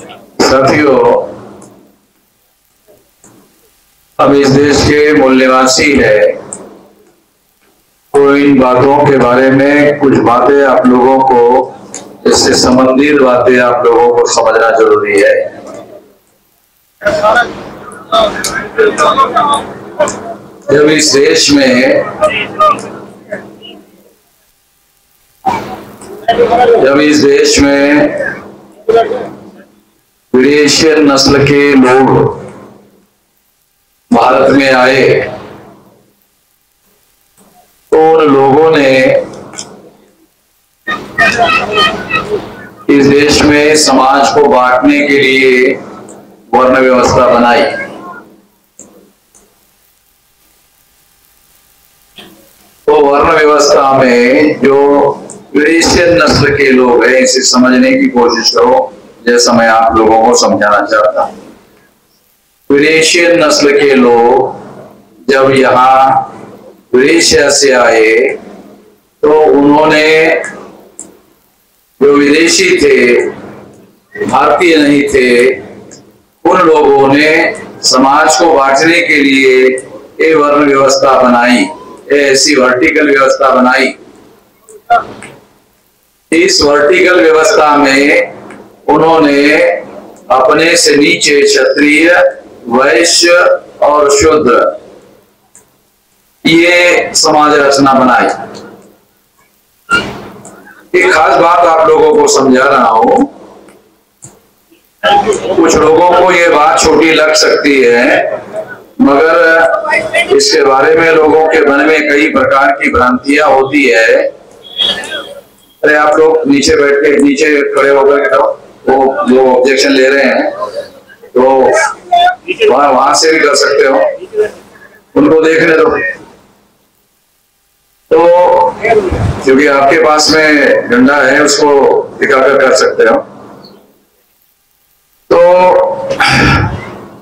साथियों, हम इस देश के मूल निवासी है, तो इन बातों के बारे में कुछ बातें आप लोगों को, इससे संबंधित बातें आप लोगों को समझना जरूरी है। जब इस देश में विदेशी नस्ल के लोग भारत में आए, तो उन लोगों ने इस देश में समाज को बांटने के लिए वर्ण व्यवस्था बनाई। तो वर्ण व्यवस्था में जो विदेशी नस्ल के लोग हैं, इसे समझने की कोशिश करो, जैसा मैं आप लोगों को समझाना चाहता हूं। विदेशी नस्ल के लोग जब यहाँ विदेशिया से आए, तो उन्होंने, जो विदेशी थे, भारतीय नहीं थे, उन लोगों ने समाज को बांटने के लिए ये वर्ण व्यवस्था बनाई, ऐसी वर्टिकल व्यवस्था बनाई। इस वर्टिकल व्यवस्था में उन्होंने अपने से नीचे क्षत्रिय, वैश्य और शूद्र, ये समाज रचना बनाई। एक खास बात आप लोगों को समझा रहा हूं। कुछ लोगों को ये बात छोटी लग सकती है, मगर इसके बारे में लोगों के मन में कई प्रकार की भ्रांतियां होती है। अरे आप लोग नीचे बैठ के, नीचे खड़े होकर के, वो जो ऑब्जेक्शन ले रहे हैं, तो वहां से भी कर सकते हो, उनको देखने दो। तो क्योंकि आपके पास में डंडा है, उसको दिखाकर कर सकते हो। तो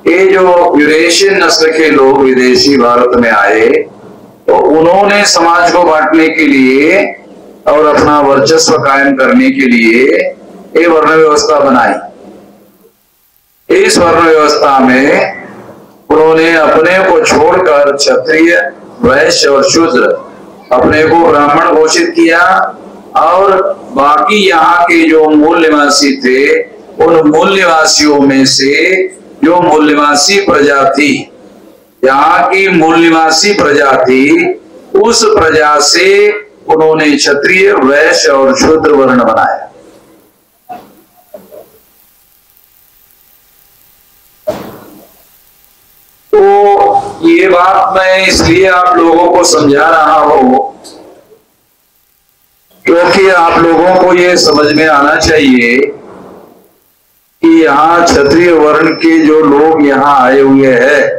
ये जो विदेशी नस्ल के लोग विदेशी भारत में आए, तो उन्होंने समाज को बांटने के लिए और अपना वर्चस्व कायम करने के लिए ये वर्ण व्यवस्था बनाई। इस वर्ण व्यवस्था में उन्होंने अपने को छोड़कर क्षत्रिय, वैश्य और शूद्र, अपने को ब्राह्मण घोषित किया, और बाकी यहाँ के जो मूल निवासी थे, उन मूल निवासियों में से जो मूल निवासी प्रजा थी, यहाँ की मूल निवासी प्रजा थी, उस प्रजा से उन्होंने क्षत्रिय, वैश्य और शूद्र वर्ण बनाया। तो ये बात मैं इसलिए आप लोगों को समझा रहा हूं, क्योंकि आप लोगों को ये समझ में आना चाहिए कि यहाँ क्षत्रिय वर्ण के जो लोग यहाँ आए हुए हैं,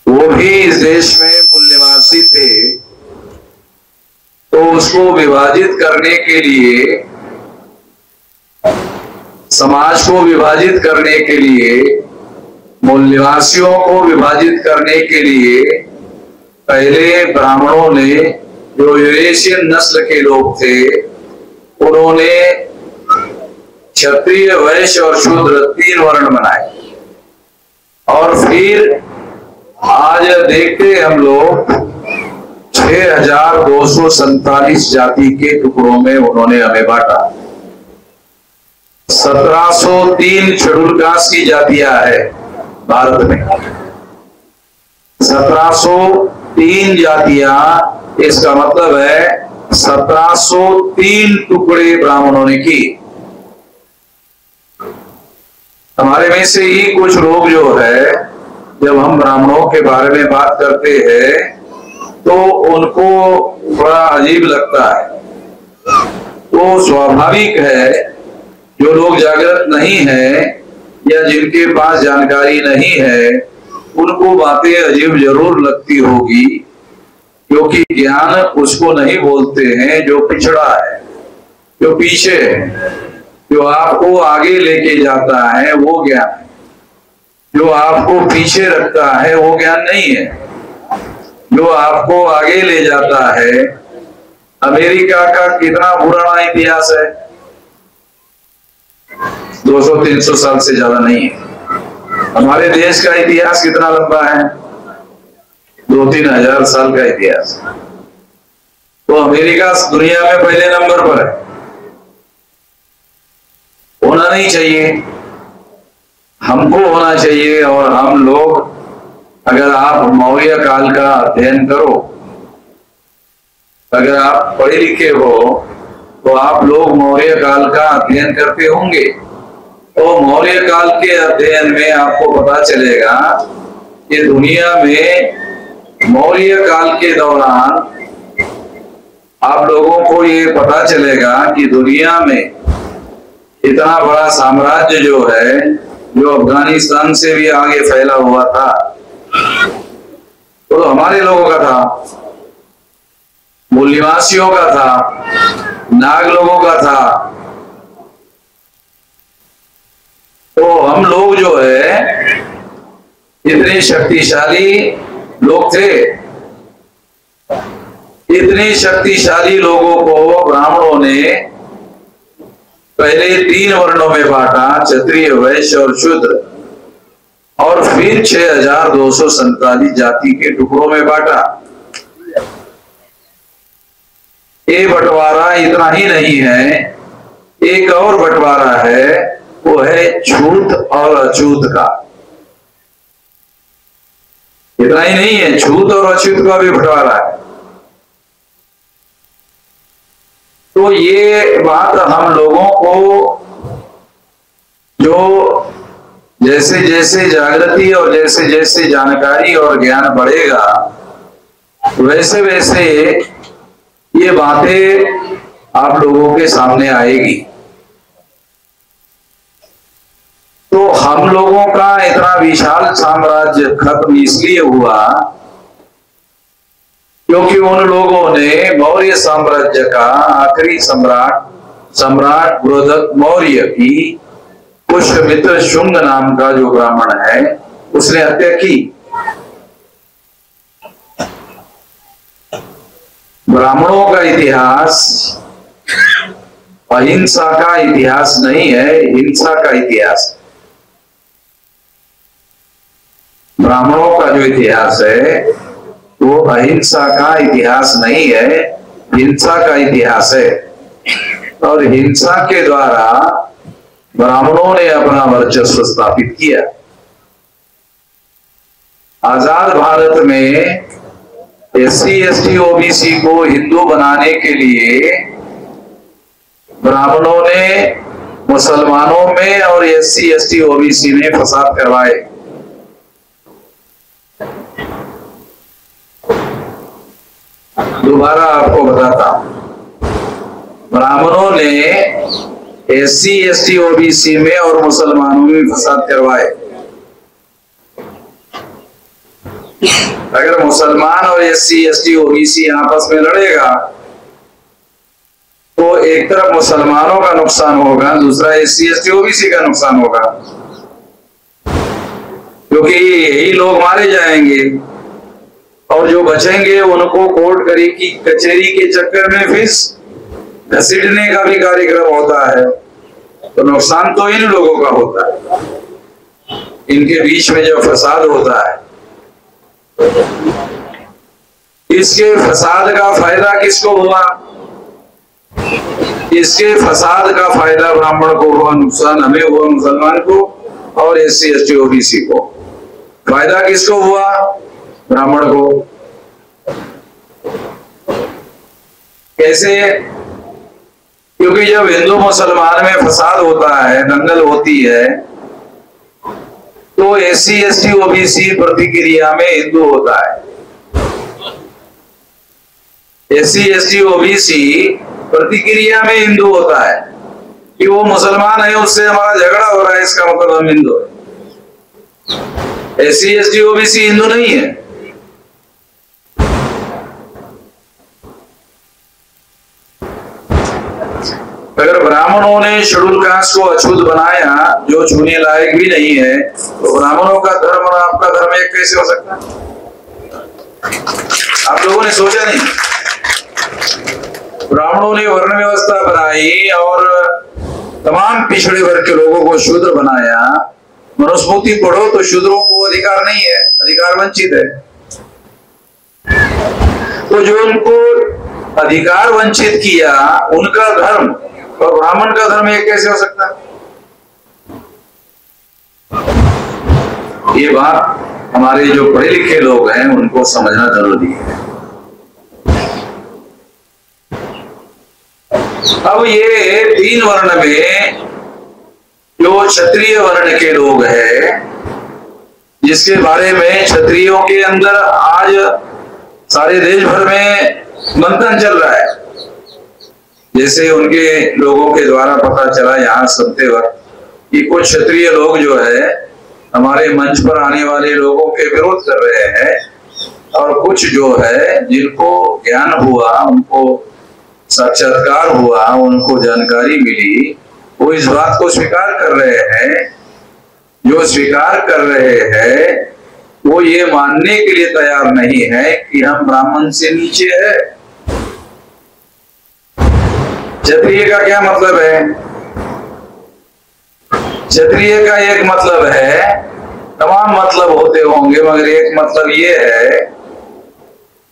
वो भी इस देश में मूल निवासी थे। तो उसको विभाजित करने के लिए, समाज को विभाजित करने के लिए, मूल निवासियों को विभाजित करने के लिए पहले ब्राह्मणों ने, जो विदेशी नस्ल के लोग थे, उन्होंने क्षत्रिय, वैश्य और शूद्र 3 वर्ण बनाए। और फिर आज देखते हम लोग 6247 जाति के टुकड़ों में उन्होंने हमें बांटा। 1703 शेड्यूल कास्ट की जातियां है भारत में, 1703 जातियां, इसका मतलब है 1703 टुकड़े ब्राह्मणों ने की। हमारे में से ही कुछ लोग जो है, जब हम ब्राह्मणों के बारे में बात करते हैं, तो उनको थोड़ा अजीब लगता है। तो स्वाभाविक है, जो लोग जागृत नहीं है या जिनके पास जानकारी नहीं है, उनको बातें अजीब जरूर लगती होगी, क्योंकि ज्ञान उसको नहीं बोलते हैं जो पिछड़ा है, जो पीछे है। जो आपको आगे लेके जाता है वो ज्ञान है, जो आपको पीछे रखता है वो ज्ञान नहीं है। जो आपको आगे ले जाता है, अमेरिका का कितना पुराना इतिहास है, 200-300 साल से ज्यादा नहीं है। हमारे देश का इतिहास कितना लंबा है? 2-3 हजार साल का इतिहास। तो अमेरिका दुनिया में पहले नंबर पर है, होना नहीं चाहिए, हमको होना चाहिए। और हम लोग, अगर आप मौर्य काल का अध्ययन करो, अगर आप पढ़े लिखे हो तो आप लोग मौर्य काल का अध्ययन करते होंगे। तो मौर्य काल के अध्ययन में आपको पता चलेगा कि दुनिया में मौर्य काल के दौरान आप लोगों को ये पता चलेगा कि दुनिया में इतना बड़ा साम्राज्य जो है, जो अफगानिस्तान से भी आगे फैला हुआ था, तो हमारे लोगों का था, मूलनिवासियों का था, नाग लोगों का था। तो हम लोग जो है इतने शक्तिशाली लोग थे। इतने शक्तिशाली लोगों को ब्राह्मणों ने पहले 3 वर्णों में बांटा, क्षत्रिय, वैश्य और शूद्र, और फिर 6247 जाति के टुकड़ों में बांटा। ये बंटवारा इतना ही नहीं है, एक और बंटवारा है, वो है छूत और अछूत का। इतना ही नहीं है, छूत और अछूत का भी बंटवारा है। तो ये बात हम लोगों को, जो जैसे जैसे जागृति और जैसे जैसे जानकारी और ज्ञान बढ़ेगा, वैसे वैसे ये बातें आप लोगों के सामने आएगी। तो हम लोगों का इतना विशाल साम्राज्य खत्म इसलिए हुआ क्योंकि उन लोगों ने मौर्य साम्राज्य का आखिरी सम्राट बृहद्रथ मौर्य की पुष्यमित्र शुंग नाम का जो ब्राह्मण है, उसने हत्या की। ब्राह्मणों का इतिहास अहिंसा का इतिहास नहीं है, हिंसा का इतिहास। ब्राह्मणों का जो इतिहास है वो अहिंसा का इतिहास नहीं है, हिंसा का इतिहास है। और हिंसा के द्वारा ब्राह्मणों ने अपना वर्चस्व स्थापित किया। आजाद भारत में SC ST OBC को हिंदू बनाने के लिए ब्राह्मणों ने मुसलमानों में और SC ST OBC में फसाद करवाए। दोबारा आपको बताता हूं, ब्राह्मणों ने SC ST OBC में और मुसलमानों में फसाद करवाए। अगर मुसलमान और SC ST OBC आपस में लड़ेगा तो एक तरफ मुसलमानों का नुकसान होगा, दूसरा SC ST OBC का नुकसान होगा, क्योंकि यही लोग मारे जाएंगे और जो बचेंगे उनको कोर्ट कचहरी के चक्कर में फिर घसीटने का भी कार्यक्रम होता है। तो नुकसान तो इन लोगों का होता है, इनके बीच में जो फसाद होता है। इसके फसाद का फायदा किसको हुआ? इसके फसाद का फायदा ब्राह्मण को हुआ, नुकसान हमें हुआ मुसलमान को और SC ST OBC को। फायदा किसको हुआ? ब्राह्मण को। कैसे? क्योंकि जब हिंदू मुसलमान में फसाद होता है, दंगल होती है, तो SC ST OBC प्रतिक्रिया में हिंदू होता है। SC ST OBC प्रतिक्रिया में हिंदू होता है कि वो मुसलमान है, उससे हमारा झगड़ा हो रहा है, इसका मतलब हम हिंदू है। SC ST OBC हिंदू नहीं है। अगर ब्राह्मणों ने शेड्यूल कास्ट को अछूत बनाया, जो छूने लायक भी नहीं है, तो ब्राह्मणों का धर्म और आपका धर्म एक कैसे हो सकता है? आप लोगों ने सोचा नहीं? ब्राह्मणों ने वर्ण व्यवस्था बनाई और तमाम पिछड़े वर्ग के लोगों को शूद्र बनाया। मनुस्मृति पढ़ो तो शूद्रों को अधिकार नहीं है, अधिकार वंचित है। तो जो उनको अधिकार वंचित किया उनका धर्म और ब्राह्मण का धर्म एक कैसे हो सकता है? ये बात हमारे जो पढ़े लिखे लोग हैं उनको समझना जरूरी है। अब ये 3 वर्ण में जो क्षत्रिय वर्ण के लोग हैं, जिसके बारे में क्षत्रियों के अंदर आज सारे देश भर में मंथन चल रहा है, जैसे उनके लोगों के द्वारा पता चला यहाँ सुनते वक्त कि कुछ क्षत्रिय लोग जो है हमारे मंच पर आने वाले लोगों के विरोध कर रहे हैं, और कुछ जो है जिनको ज्ञान हुआ, उनको साक्षात्कार हुआ, उनको जानकारी मिली, वो इस बात को स्वीकार कर रहे हैं। जो स्वीकार कर रहे हैं वो ये मानने के लिए तैयार नहीं है कि हम ब्राह्मण से नीचे है। क्षत्रिय का क्या मतलब है? क्षत्रिय का एक मतलब है, तमाम मतलब होते होंगे मगर एक मतलब ये है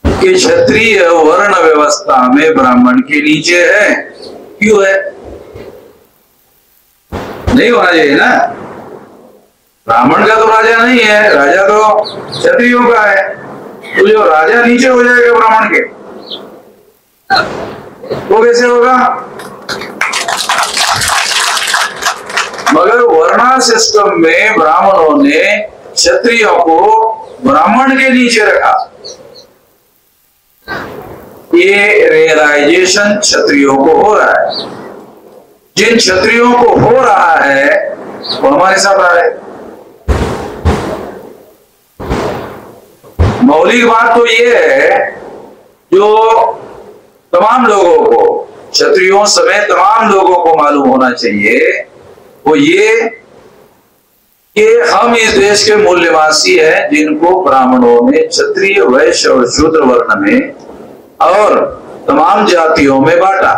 कि क्षत्रिय वर्ण व्यवस्था में ब्राह्मण के नीचे है। क्यों है? नहीं होना चाहिए ना। ब्राह्मण का तो राजा नहीं है, राजा तो क्षत्रियों का है। तो जो राजा नीचे हो जाएगा ब्राह्मण के, वो कैसे होगा? मगर वर्णा सिस्टम में ब्राह्मणों ने क्षत्रियों को ब्राह्मण के नीचे रखा। ये रियलाइजेशन क्षत्रियों को हो रहा है। जिन क्षत्रियों को हो रहा है वो हमारे साथ आ रहे। मौलिक बात तो ये है जो तमाम लोगों को, क्षत्रियों समेत तमाम लोगों को मालूम होना चाहिए, वो ये कि हम इस देश के मूल्यवासी हैं, जिनको ब्राह्मणों ने क्षत्रिय, वैश्य और शूद्र वर्ण में और तमाम जातियों में बांटा।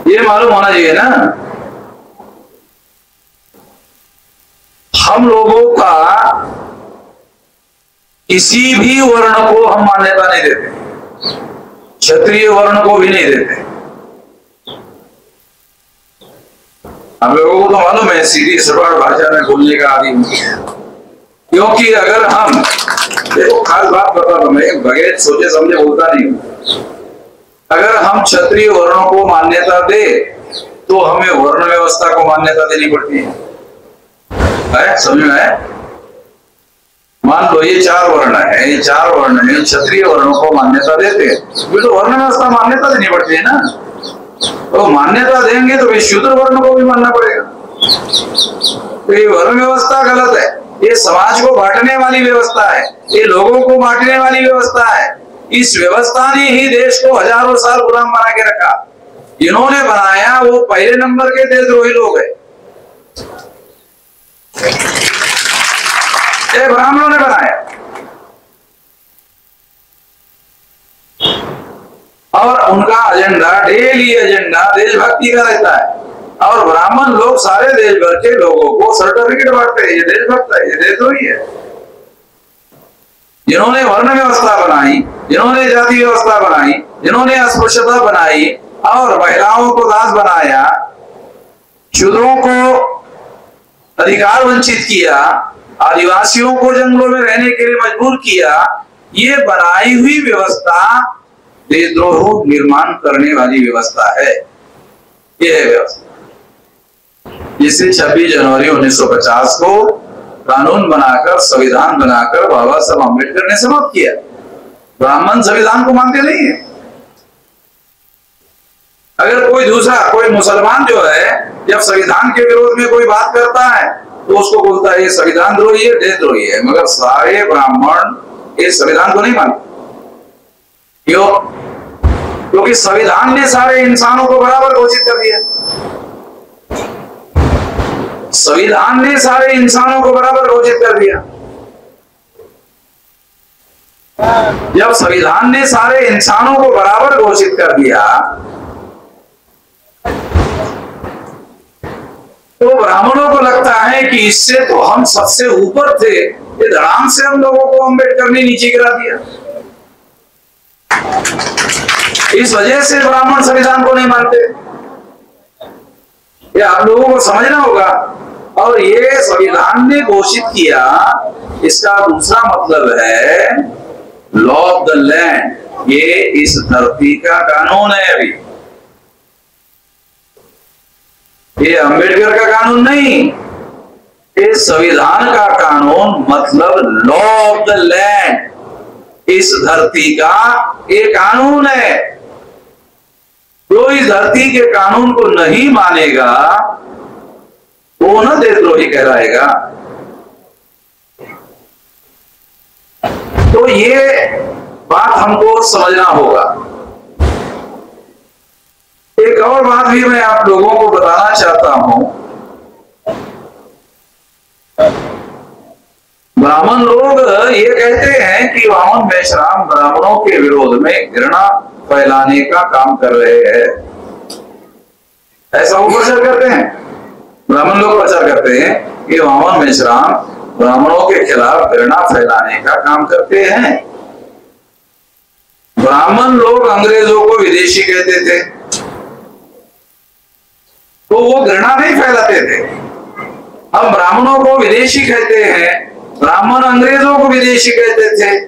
ये मालूम होना चाहिए ना। हम लोगों का किसी भी वर्ण को हम मान्यता नहीं देते, क्षत्रिय वर्ण को भी नहीं देते। हम लोगों को तो मालूम है सीधी सपाट भाषा में बोलने का आदि, क्योंकि अगर हम, देखो खास बात बता दो, मैं बगैर सोचे समझे बोलता नहीं हूं। अगर हम क्षत्रिय वर्णों को मान्यता दे तो हमें वर्ण व्यवस्था को मान्यता देनी पड़ती है। समझ में आया? मान लो ये 4 वर्ण है, ये 4 वर्ण में क्षत्रिय वर्णों को मान्यता देते हैं, तो वर्ण व्यवस्था मान्यता देनी पड़ती है ना। तो मान्यता देंगे तो भी शूद्र वर्ण को भी मानना पड़ेगा। तो ये वर्ण व्यवस्था गलत है, ये समाज को बांटने वाली व्यवस्था है, ये लोगों को बांटने वाली व्यवस्था है। इस व्यवस्था ने ही देश को हजारों साल गुलाम बना के रखा। जिन्होंने बनाया वो पहले नंबर के देशद्रोही लोग हैं। ये ब्राह्मणों ने बनाया, और उनका एजेंडा, डेली एजेंडा देशभक्ति का रहता है। और ब्राह्मण लोग सारे देश भर के लोगों को सर्टिफिकेट बांटते हैं, ये देशभक्त है, ये देशद्रोही है। जिन्होंने वर्ण व्यवस्था बनाई, जिन्होंने जाति व्यवस्था बनाई, जिन्होंने अस्पृश्यता बनाई और महिलाओं को दास बनाया, शूद्रों को अधिकार वंचित किया, आदिवासियों को जंगलों में रहने के लिए मजबूर किया, ये बनाई हुई व्यवस्था देशद्रोह निर्माण करने वाली व्यवस्था है। यह है व्यवस्था जिसे 26 जनवरी 1950 को कानून बनाकर, संविधान बनाकर बाबा साहब अम्बेडकर ने समाप्त किया। ब्राह्मण संविधान को मानते नहीं है। अगर कोई दूसरा, कोई मुसलमान जो है, जब संविधान के विरोध में कोई बात करता है तो उसको बोलता है ये संविधान द्रोही है, देशद्रोही है। मगर सारे ब्राह्मण इस संविधान को नहीं मानते। क्यों? क्योंकि संविधान ने सारे इंसानों को बराबर घोषित कर दिया। संविधान ने सारे इंसानों को बराबर घोषित कर दिया। जब संविधान ने सारे इंसानों को बराबर घोषित कर दिया तो ब्राह्मणों को लगता है कि इससे तो हम सबसे ऊपर थे, ये धड़ाम से हम लोगों को अम्बेडकर ने नीचे गिरा दिया। इस वजह से ब्राह्मण संविधान को नहीं मानते। ये आप लोगों को समझना होगा। और ये संविधान ने घोषित किया, इसका दूसरा मतलब है लॉ ऑफ द लैंड। ये इस धरती का कानून है। अभी ये अम्बेडकर का कानून नहीं, ये संविधान का कानून, मतलब लॉ ऑफ द लैंड। इस धरती का ये कानून है। जो इस धरती के कानून को नहीं मानेगा वो न देशद्रोही कहलाएगा। तो ये बात हमको समझना होगा। एक और बात भी मैं आप लोगों को बताना चाहता हूं। ब्राह्मण लोग ये कहते हैं कि वामन मेश्राम ब्राह्मणों के विरोध में घृणा फैलाने का काम कर रहे हैं। ऐसा वो प्रचार करते हैं, ब्राह्मण लोग प्रचार करते हैं कि वामन मेश्राम ब्राह्मणों के खिलाफ घृणा फैलाने का काम करते हैं। ब्राह्मण लोग अंग्रेजों को विदेशी कहते थे, तो वो घृणा नहीं फैलाते थे। हम ब्राह्मणों को विदेशी कहते हैं, ब्राह्मण अंग्रेजों को विदेशी कहते थे।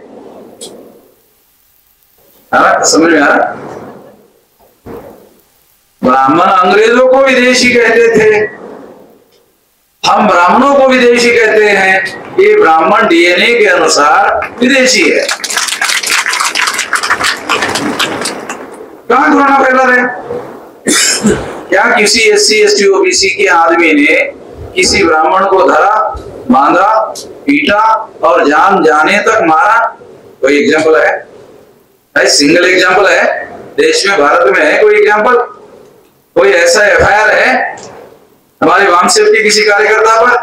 समझ में आ रहा? ब्राह्मण अंग्रेजों को विदेशी कहते थे, हम ब्राह्मणों को विदेशी कहते हैं। ये ब्राह्मण डीएनए के अनुसार विदेशी है। कहां घृणा फैला रहे? क्या किसी एससी एसटी ओबीसी के आदमी ने किसी ब्राह्मण को धरा, बांधा, पीटा और जान जाने तक मारा? कोई एग्जाम्पल है? सिंगल एग्जाम्पल है देश में, भारत में है कोई एग्जाम्पल? कोई ऐसा एफआईआर है हमारे वामसेव के किसी कार्यकर्ता पर?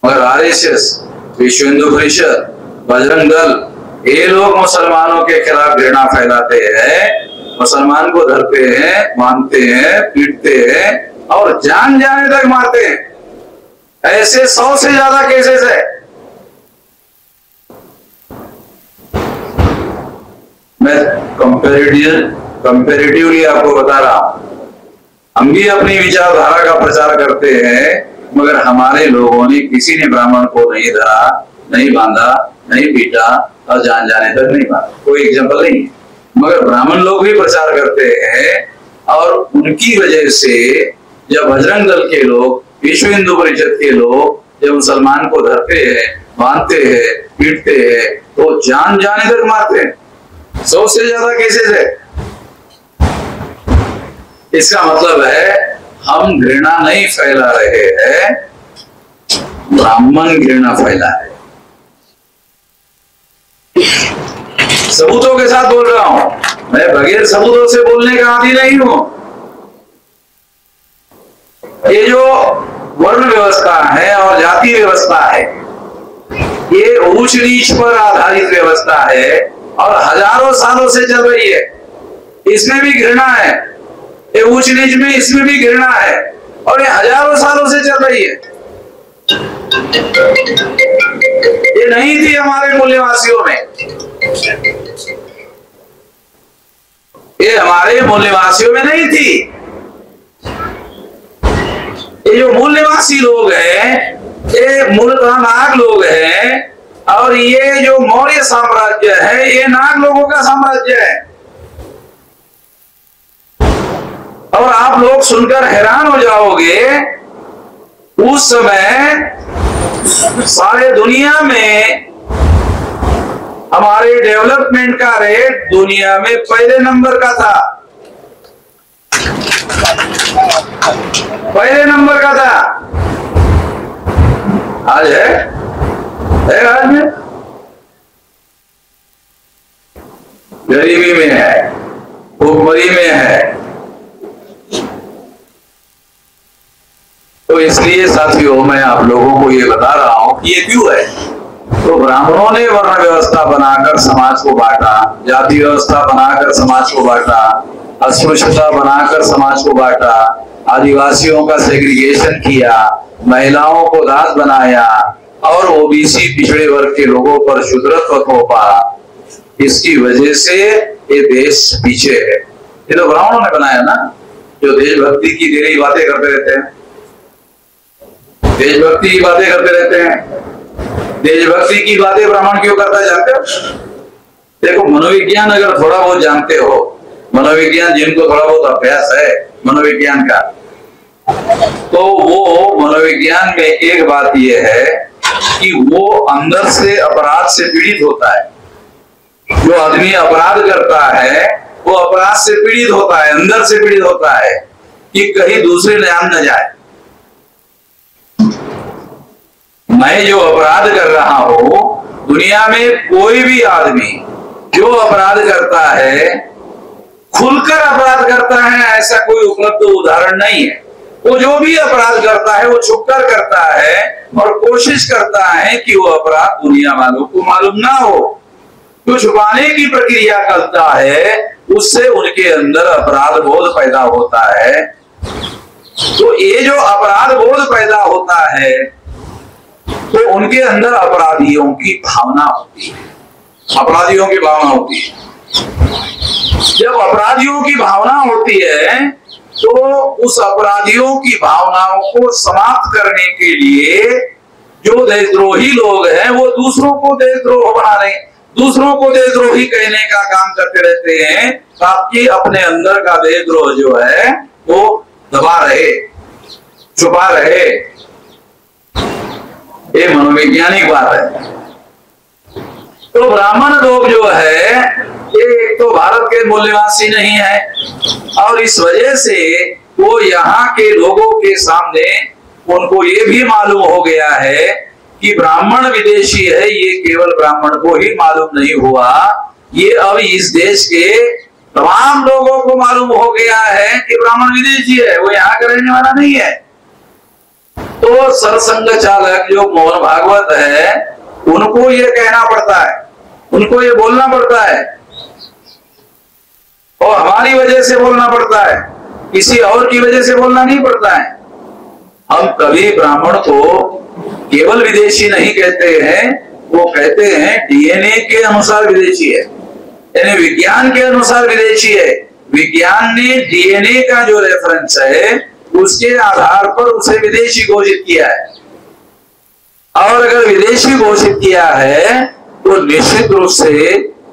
मगर आरएसएस, विश्व हिंदू परिषद, बजरंग दल, ये लोग मुसलमानों के खिलाफ घृणा फैलाते हैं, मुसलमान को धरते हैं, मानते हैं, पीटते हैं और जान जाने तक मारते हैं। ऐसे 100 से ज्यादा केसेस है। मैं कंपैरेटिवली आपको बता रहा हूं। हम भी अपनी विचारधारा का प्रचार करते हैं, मगर हमारे लोगों ने, किसी ने ब्राह्मण को नहीं धरा, नहीं बांधा, नहीं पीटा और जान जाने तक नहीं मारा। कोई एग्जाम्पल नहीं है। मगर ब्राह्मण लोग भी प्रचार करते हैं और उनकी वजह से जब बजरंग दल के लोग, विश्व हिंदू परिषद के लोग जब मुसलमान को धरते हैं, बांधते हैं, पीटते हैं, तो जान जाने तक मारते हैं। 100 से ज्यादा केसेस है। इसका मतलब है हम घृणा नहीं फैला रहे हैं, ब्राह्मण घृणा फैला है। सबूतों के साथ बोल रहा हूं, मैं बगैर सबूतों से बोलने का आदी नहीं हूं। ये जो वर्ण व्यवस्था है और जाति व्यवस्था है, ये ऊंच नीच पर आधारित व्यवस्था है और हजारों सालों से चल रही है। इसमें भी घृणा है, ये ऊंच नीच में इसमें भी घृणा है और ये हजारों सालों से चल रही है। ये नहीं थी हमारे मूल्यवासियों में, ये हमारे मूल्यवासियों में नहीं थी। ये जो मूल्यवासी लोग हैं, ये मूलतः नाग लोग हैं और ये जो मौर्य साम्राज्य है, ये नाग लोगों का साम्राज्य है। और आप लोग सुनकर हैरान हो जाओगे, उस समय सारे दुनिया में हमारे डेवलपमेंट का रेट दुनिया में पहले नंबर का था, पहले नंबर का था। आज है आज में गरीबी में है, भूखमरी में है। तो इसलिए साथियों मैं आप लोगों को ये बता रहा हूं कि ये क्यों है। तो ब्राह्मणों ने वर्ण व्यवस्था बनाकर समाज को बांटा, जाति व्यवस्था बनाकर समाज को बांटा, अस्पृश्यता बनाकर समाज को बांटा आदिवासियों का सेग्रीगेशन किया, महिलाओं को दास बनाया और ओबीसी पिछड़े वर्ग के लोगों पर शुद्रत्व थोपा। इसकी वजह से ये देश पीछे है। ये तो ब्राह्मणों ने बनाया ना, जो देशभक्ति की ढेरी बातें करते रहते हैं, देशभक्ति की बातें करते रहते हैं। देशभक्ति की बातें ब्राह्मण क्यों करता है जानते हो? देखो, मनोविज्ञान अगर थोड़ा बहुत जानते हो, मनोविज्ञान जिनको थोड़ा बहुत अभ्यास है मनोविज्ञान का, तो वो मनोविज्ञान में एक बात ये है कि वो अंदर से अपराध से पीड़ित होता है। जो आदमी अपराध करता है वो अपराध से पीड़ित होता है, अंदर से पीड़ित होता है कि कहीं दूसरे जान न जाए। मैं जो अपराध कर रहा हूं, दुनिया में कोई भी आदमी जो अपराध करता है, खुलकर अपराध करता है, ऐसा कोई उपलब्ध उदाहरण नहीं है। वो जो भी अपराध करता है वो छुपकर करता है और कोशिश करता है कि वो अपराध दुनिया वालों को मालूम ना हो। जो छुपाने की प्रक्रिया करता है उससे उनके अंदर अपराध बोध पैदा होता है। तो ये जो अपराध बोध पैदा होता है तो उनके अंदर अपराधियों की भावना होती है, अपराधियों की भावना होती है। जब अपराधियों की भावना होती है तो उस अपराधियों की भावनाओं को समाप्त करने के लिए जो देशद्रोही लोग हैं वो दूसरों को देशद्रोह बना रहे हैं, दूसरों को देशद्रोही कहने का काम करते रहते हैं ताकि अपने अंदर का देशद्रोह जो है वो दबा रहे, छुपा रहे। ये मनोवैज्ञानिक बात है। तो ब्राह्मण लोग जो है ये एक तो भारत के मूल निवासी नहीं है और इस वजह से वो यहाँ के लोगों के सामने उनको ये भी मालूम हो गया है कि ब्राह्मण विदेशी है। ये केवल ब्राह्मण को ही मालूम नहीं हुआ, ये अब इस देश के तमाम लोगों को मालूम हो गया है कि ब्राह्मण विदेशी है, वो यहाँ का रहने वाला नहीं है। तो सरसंघ चालक जो मोहन भागवत है उनको ये कहना पड़ता है, उनको ये बोलना पड़ता है और हमारी वजह से बोलना पड़ता है, किसी और की वजह से बोलना नहीं पड़ता है। हम कभी ब्राह्मण को केवल विदेशी नहीं कहते हैं, वो कहते हैं डीएनए के अनुसार विदेशी है, यानी विज्ञान के अनुसार विदेशी है। विज्ञान ने डीएनए का जो रेफरेंस है उसके आधार पर उसे विदेशी घोषित किया है और अगर विदेशी घोषित किया है तो निश्चित रूप से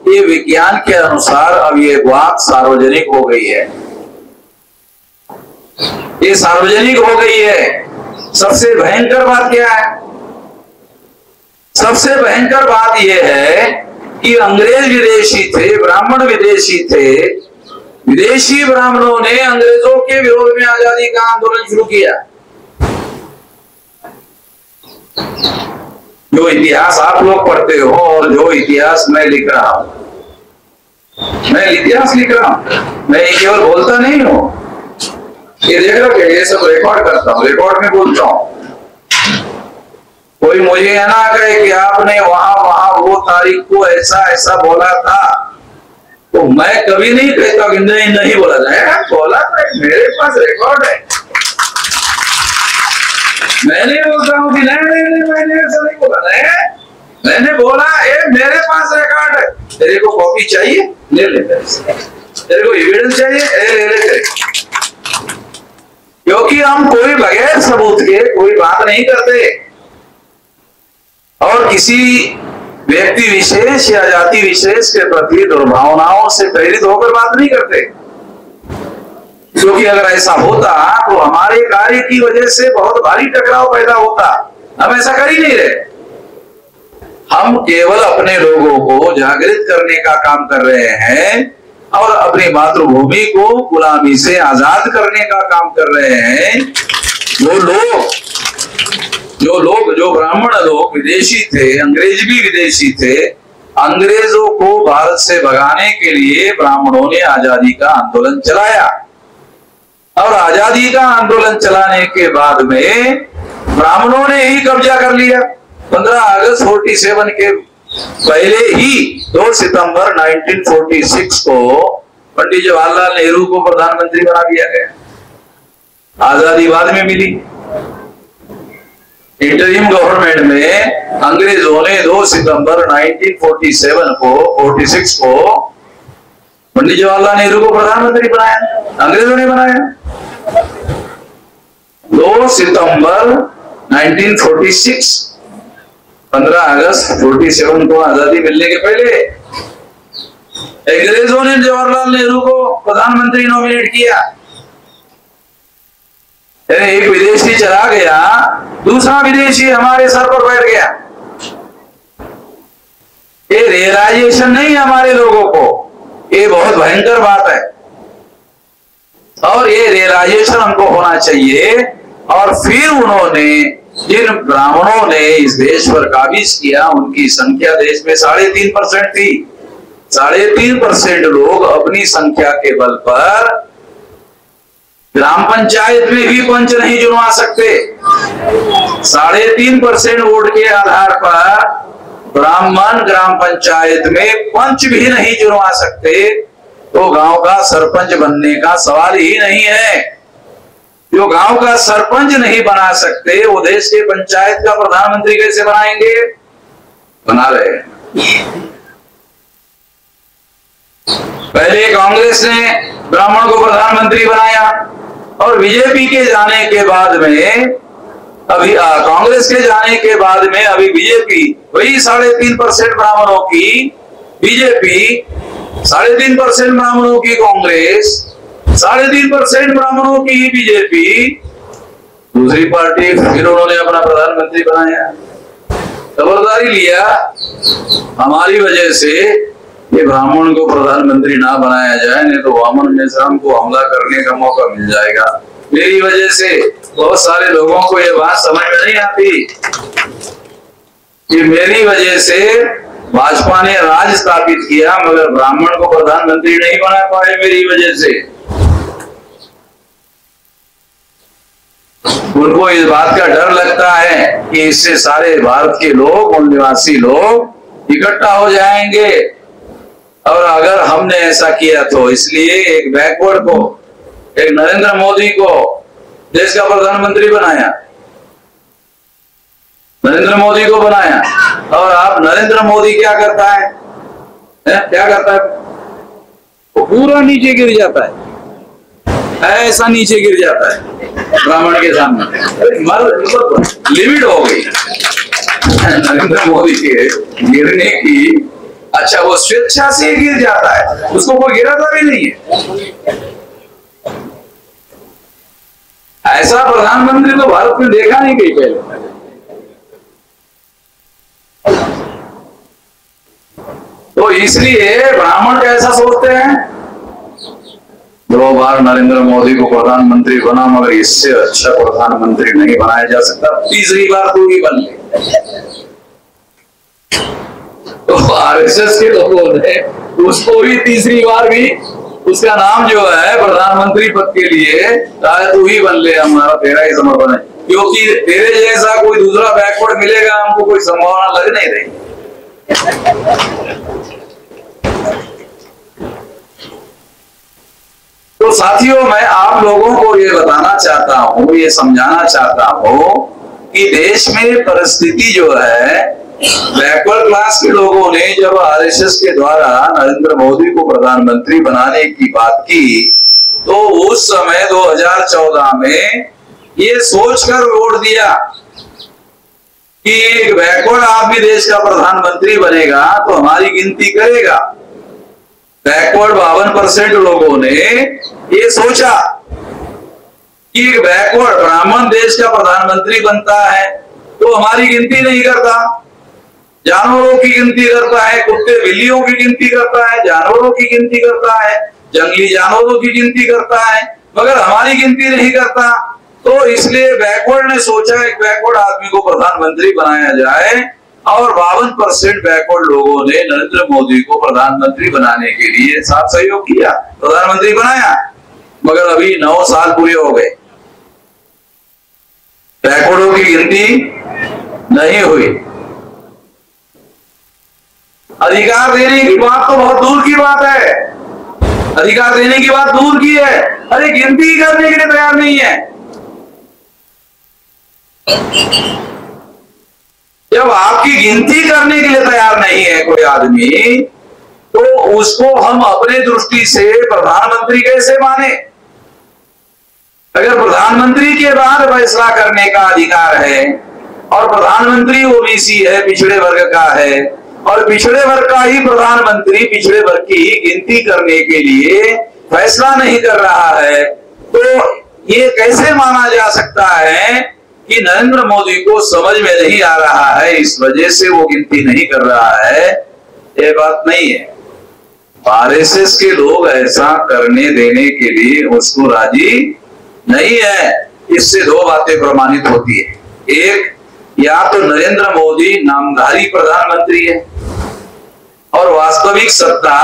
ये विज्ञान के अनुसार अब ये बात सार्वजनिक हो गई है, ये सार्वजनिक हो गई है। सबसे भयंकर बात क्या है? सबसे भयंकर बात यह है कि अंग्रेज विदेशी थे, ब्राह्मण विदेशी थे। विदेशी ब्राह्मणों ने अंग्रेजों के विरोध में आजादी का आंदोलन शुरू किया। जो इतिहास आप लोग पढ़ते हो और जो इतिहास मैं लिख रहा हूं, मैं इतिहास लिख रहा हूं, मैं केवल बोलता नहीं हूं। ये देख लो, ये सब रिकॉर्ड करता हूं, रिकॉर्ड में बोलता हूं। कोई मुझे ना कहे कि आपने वहां वहां वो तारीख को ऐसा ऐसा बोला था, तो मैं कभी नहीं कहता कि नहीं नहीं बोला जाए, बोला था, मेरे पास रिकॉर्ड है। मैंने बोलता हूँ कि नहीं नहीं नहीं मैंने ऐसा नहीं बोला, नहीं मैंने बोला, मेरे पास रिकॉर्ड है। तेरे को कॉपी चाहिए ले ले, तेरे को एविडेंस चाहिए ले ले तेरे। क्योंकि हम कोई बगैर सबूत के कोई बात नहीं करते और किसी व्यक्ति विशेष या जाति विशेष के प्रति दुर्भावनाओं से प्रेरित होकर बात नहीं करते। क्योंकि अगर ऐसा होता तो हमारे कार्य की वजह से बहुत भारी टकराव पैदा होता। हम ऐसा कर ही नहीं रहे। हम केवल अपने लोगों को जागृत करने का काम कर रहे हैं और अपनी मातृभूमि को गुलामी से आजाद करने का काम कर रहे हैं। जो ब्राह्मण लोग विदेशी थे, अंग्रेज भी विदेशी थे, अंग्रेजों को भारत से भगाने के लिए ब्राह्मणों ने आजादी का आंदोलन चलाया और आजादी का आंदोलन चलाने के बाद में ब्राह्मणों ने ही कब्जा कर लिया। 15 अगस्त 47 के पहले ही 2 सितंबर 1946 को पंडित जवाहरलाल नेहरू को प्रधानमंत्री बना दिया गया। आजादी बाद में मिली। इंटरिम गवर्नमेंट में अंग्रेजों ने 2 सितंबर 1946 को पंडित जवाहरलाल नेहरू को प्रधानमंत्री बनाया, अंग्रेजों ने बनाया। 2 सितंबर 1946, 15 अगस्त 47 को आजादी मिलने के पहले अंग्रेजों ने जवाहरलाल नेहरू को प्रधानमंत्री नॉमिनेट किया। एक विदेशी चला गया, दूसरा विदेशी हमारे सर पर बैठ गया। ये रियलाइजेशन नहीं है हमारे लोगों को, ये बहुत भयंकर बात है और ये रियलाइजेशन हमको होना चाहिए। और फिर उन्होंने, जिन ब्राह्मणों ने इस देश पर काबिज किया, उनकी संख्या देश में 3.5% थी। 3.5% लोग अपनी संख्या के बल पर ग्राम पंचायत में भी पंच नहीं चुनवा सकते। 3.5% वोट के आधार पर ब्राह्मण ग्राम पंचायत में पंच भी नहीं चुनवा सकते, तो गांव का सरपंच बनने का सवाल ही नहीं है। जो गांव का सरपंच नहीं बना सकते, वो देश के पंचायत का प्रधानमंत्री कैसे बनाएंगे? बना रहे। पहले कांग्रेस ने ब्राह्मण को प्रधानमंत्री बनाया और बीजेपी के जाने के बाद में, अभी कांग्रेस के जाने के बाद में अभी बीजेपी वही 3.5% ब्राह्मणों की बीजेपी, 3.5% ब्राह्मणों की कांग्रेस, 3.5% ब्राह्मणों की बीजेपी, दूसरी पार्टी फिर उन्होंने अपना प्रधानमंत्री बनाया। खबरदारी लिया हमारी वजह से ये ब्राह्मण को प्रधानमंत्री ना बनाया जाए, नहीं तो वामन मिश्रम को हमला करने का मौका मिल जाएगा। मेरी वजह से बहुत सारे लोगों को ये बात समझ में नहीं आती कि मेरी वजह से भाजपा ने राज स्थापित किया, मगर ब्राह्मण को प्रधानमंत्री नहीं बना पाए मेरी वजह से। उनको इस बात का डर लगता है कि इससे सारे भारत के लोग, मूल निवासी लोग इकट्ठा हो जाएंगे, और अगर हमने ऐसा किया तो इसलिए एक बैकवर्ड को, एक नरेंद्र मोदी को देश का प्रधानमंत्री बनाया, नरेंद्र मोदी को बनाया। और आप नरेंद्र मोदी क्या करता है? क्या करता है? वो पूरा नीचे गिर जाता है, ऐसा नीचे गिर जाता है ब्राह्मण के सामने। लिमिट हो गई नरेंद्र मोदी के गिरने की। अच्छा, वो स्वेच्छा से गिर जाता है, उसको कोई गिराता भी नहीं है। ऐसा प्रधानमंत्री तो भारत में देखा नहीं कहीं पहले। तो इसलिए ब्राह्मण कैसा सोचते हैं? 2 बार नरेंद्र मोदी को प्रधानमंत्री बना, मगर इससे अच्छा प्रधानमंत्री नहीं बनाया जा सकता, तीसरी बार तू ही बन ले। तो आरएसएस के लोगों ने उसको भी तीसरी बार भी, उसका नाम जो है प्रधानमंत्री पद के लिए, तू ही बन ले, हमारा तेरा ही समर्पण है, क्योंकि तेरे जैसा कोई दूसरा बैकवर्ड मिलेगा हमको कोई संभावना लग नहीं रही। तो साथियों, मैं आप लोगों को ये बताना चाहता हूं, ये समझाना चाहता हूं कि देश में परिस्थिति जो है, बैकवर्ड क्लास के लोगों ने जब आरएसएस के द्वारा नरेंद्र मोदी को प्रधानमंत्री बनाने की बात की, तो उस समय 2014 में ये सोचकर वोट दिया कि एक बैकवर्ड आदमी देश का प्रधानमंत्री बनेगा तो हमारी गिनती करेगा। बैकवर्ड 52% लोगों ने ये सोचा कि एक बैकवर्ड ब्राह्मण देश का प्रधानमंत्री बनता है तो हमारी गिनती नहीं करता, जानवरों की गिनती करता है, कुत्ते बिल्लियों की गिनती करता है, जानवरों की गिनती करता है, जंगली जानवरों की गिनती करता है, मगर हमारी गिनती नहीं करता। तो इसलिए बैकवर्ड ने सोचा एक बैकवर्ड आदमी को प्रधानमंत्री बनाया जाए, और 52% बैकवर्ड लोगों ने नरेंद्र मोदी को प्रधानमंत्री बनाने के लिए साथ सहयोग किया, प्रधानमंत्री बनाया। मगर अभी 9 साल पूरे हो गए, बैकवर्डों की गिनती नहीं हुई। अधिकार देने की बात तो बहुत दूर की बात है, अधिकार देने की बात दूर की है, अरे गिनती करने के लिए तैयार नहीं है। जब आपकी गिनती करने के लिए तैयार नहीं है कोई आदमी, तो उसको हम अपने दृष्टि से प्रधानमंत्री कैसे माने? अगर प्रधानमंत्री के बाद फैसला करने का अधिकार है और प्रधानमंत्री ओबीसी है, पिछड़े वर्ग का है, और पिछड़े वर्ग का ही प्रधानमंत्री पिछड़े वर्ग की गिनती करने के लिए फैसला नहीं कर रहा है, तो ये कैसे माना जा सकता है कि नरेंद्र मोदी को समझ में नहीं आ रहा है, इस वजह से वो गिनती नहीं कर रहा है? ये बात नहीं है। आरएसएस के लोग ऐसा करने देने के लिए उसको राजी नहीं है। इससे दो बातें प्रमाणित होती है। एक, या तो नरेंद्र मोदी नामधारी प्रधानमंत्री है और वास्तविक सत्ता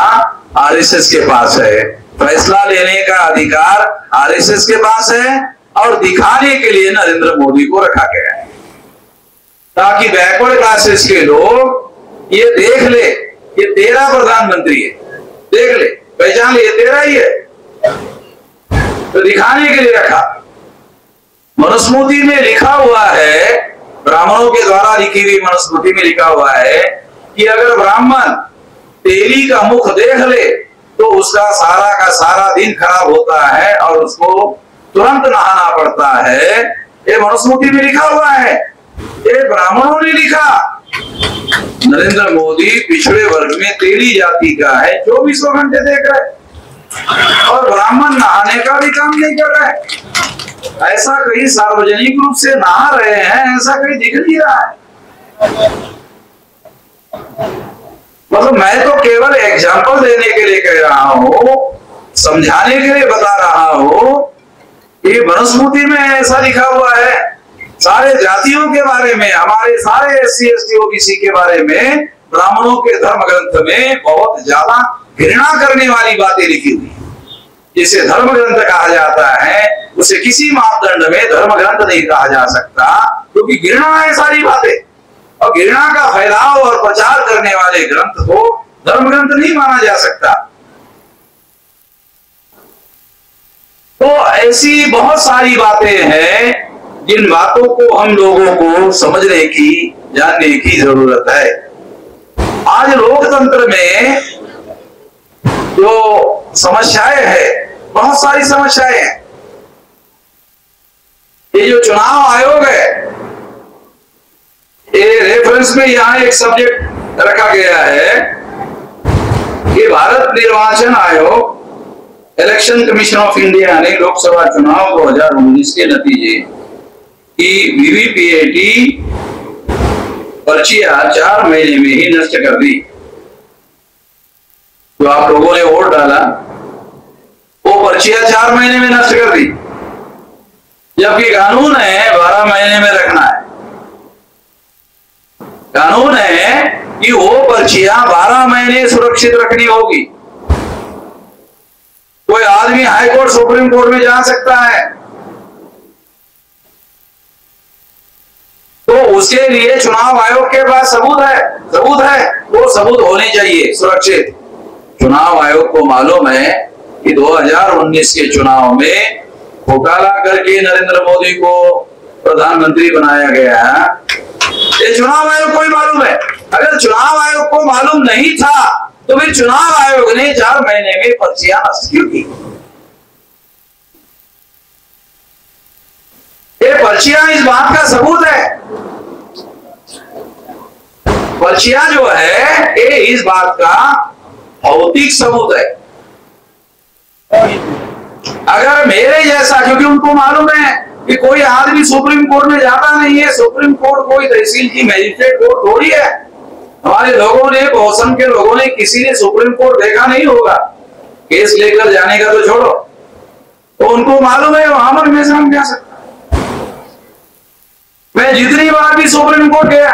आरएसएस के पास है, फैसला लेने का अधिकार आरएसएस के पास है, और दिखाने के लिए नरेंद्र मोदी को रखा गया है ताकि बैकवर्ड क्लासेस के लोग ये देख ले ये तेरा प्रधानमंत्री है, देख ले, पहचान ले, ये तेरा ही है, तो दिखाने के लिए रखा। मनुस्मृति में लिखा हुआ है, ब्राह्मणों के द्वारा लिखी हुई मनुस्मृति में लिखा हुआ है कि अगर ब्राह्मण तेली का मुख देख ले तो उसका सारा का सारा दिन खराब होता है और उसको तुरंत नहाना पड़ता है। ये मनुस्मृति में लिखा हुआ है, ये ब्राह्मणों ने लिखा। नरेंद्र मोदी पिछड़े वर्ग में तेली जाति का है, 24 घंटे देख रहे, और ब्राह्मण नहाने का भी काम नहीं कर रहे। ऐसा कहीं सार्वजनिक रूप से नहा रहे हैं, ऐसा कहीं दिख नहीं रहा है। मतलब मैं तो केवल एग्जाम्पल देने के लिए कह रहा हूं, समझाने के लिए बता रहा हूं कि मनुस्मृति में ऐसा लिखा हुआ है। सारे जातियों के बारे में, हमारे सारे एससी एसटी ओबीसी के बारे में ब्राह्मणों के धर्म ग्रंथ में बहुत ज्यादा घृणा करने वाली बातें लिखी हुई, जिसे धर्म ग्रंथ कहा जाता है। उसे किसी मापदंड में धर्म ग्रंथ नहीं कहा जा सकता, क्योंकि घृणा है सारी बातें, और घृणा का फैलाव और प्रचार करने वाले ग्रंथ को धर्म ग्रंथ नहीं माना जा सकता। तो ऐसी बहुत सारी बातें हैं जिन बातों को हम लोगों को समझने की, जानने की जरूरत है। आज लोकतंत्र में जो समस्याएं हैं, बहुत सारी समस्याएं हैं। ये जो चुनाव आयोग है, ये रेफरेंस में यहां एक सब्जेक्ट रखा गया है कि भारत निर्वाचन आयोग, इलेक्शन कमीशन ऑफ इंडिया ने लोकसभा चुनाव 2019 के नतीजे की वीवीपीएटी पर्चियां 4 महीने में ही नष्ट कर दी। जो आप लोगों ने वोट डाला, वो पर्चियां 4 महीने में नष्ट कर दी, जबकि कानून है 12 महीने में रखना है। कानून है कि वो पर्चियां 12 महीने सुरक्षित रखनी होगी। कोई आदमी हाई कोर्ट, सुप्रीम कोर्ट में जा सकता है, तो उसके लिए चुनाव आयोग के पास सबूत है, वो सबूत होने चाहिए सुरक्षित। चुनाव आयोग को मालूम है कि 2019 के चुनाव में घोटाला करके नरेंद्र मोदी को प्रधानमंत्री बनाया गया। ये चुनाव आयोग को ही मालूम है। अगर चुनाव आयोग को मालूम नहीं था तो फिर चुनाव आयोग ने 4 महीने में पर्चियां नष्ट क्यों की? ये पर्चियां इस बात का सबूत है। पर्चियां जो है ये इस बात का भौतिक सबूत है। अगर मेरे जैसा, क्योंकि उनको मालूम है कि कोई आदमी सुप्रीम कोर्ट में जाता नहीं है, सुप्रीम कोर्ट कोई तहसील की मैजिस्ट्रेट कोर्ट थोड़ी है। हमारे लोगों ने, बहुसंख्य के लोगों ने, किसी ने सुप्रीम कोर्ट देखा नहीं होगा, केस लेकर जाने का तो छोड़ो। तो उनको मालूम है वहां पर मैं समझ जा सकता। मैं जितनी बार भी सुप्रीम कोर्ट गया,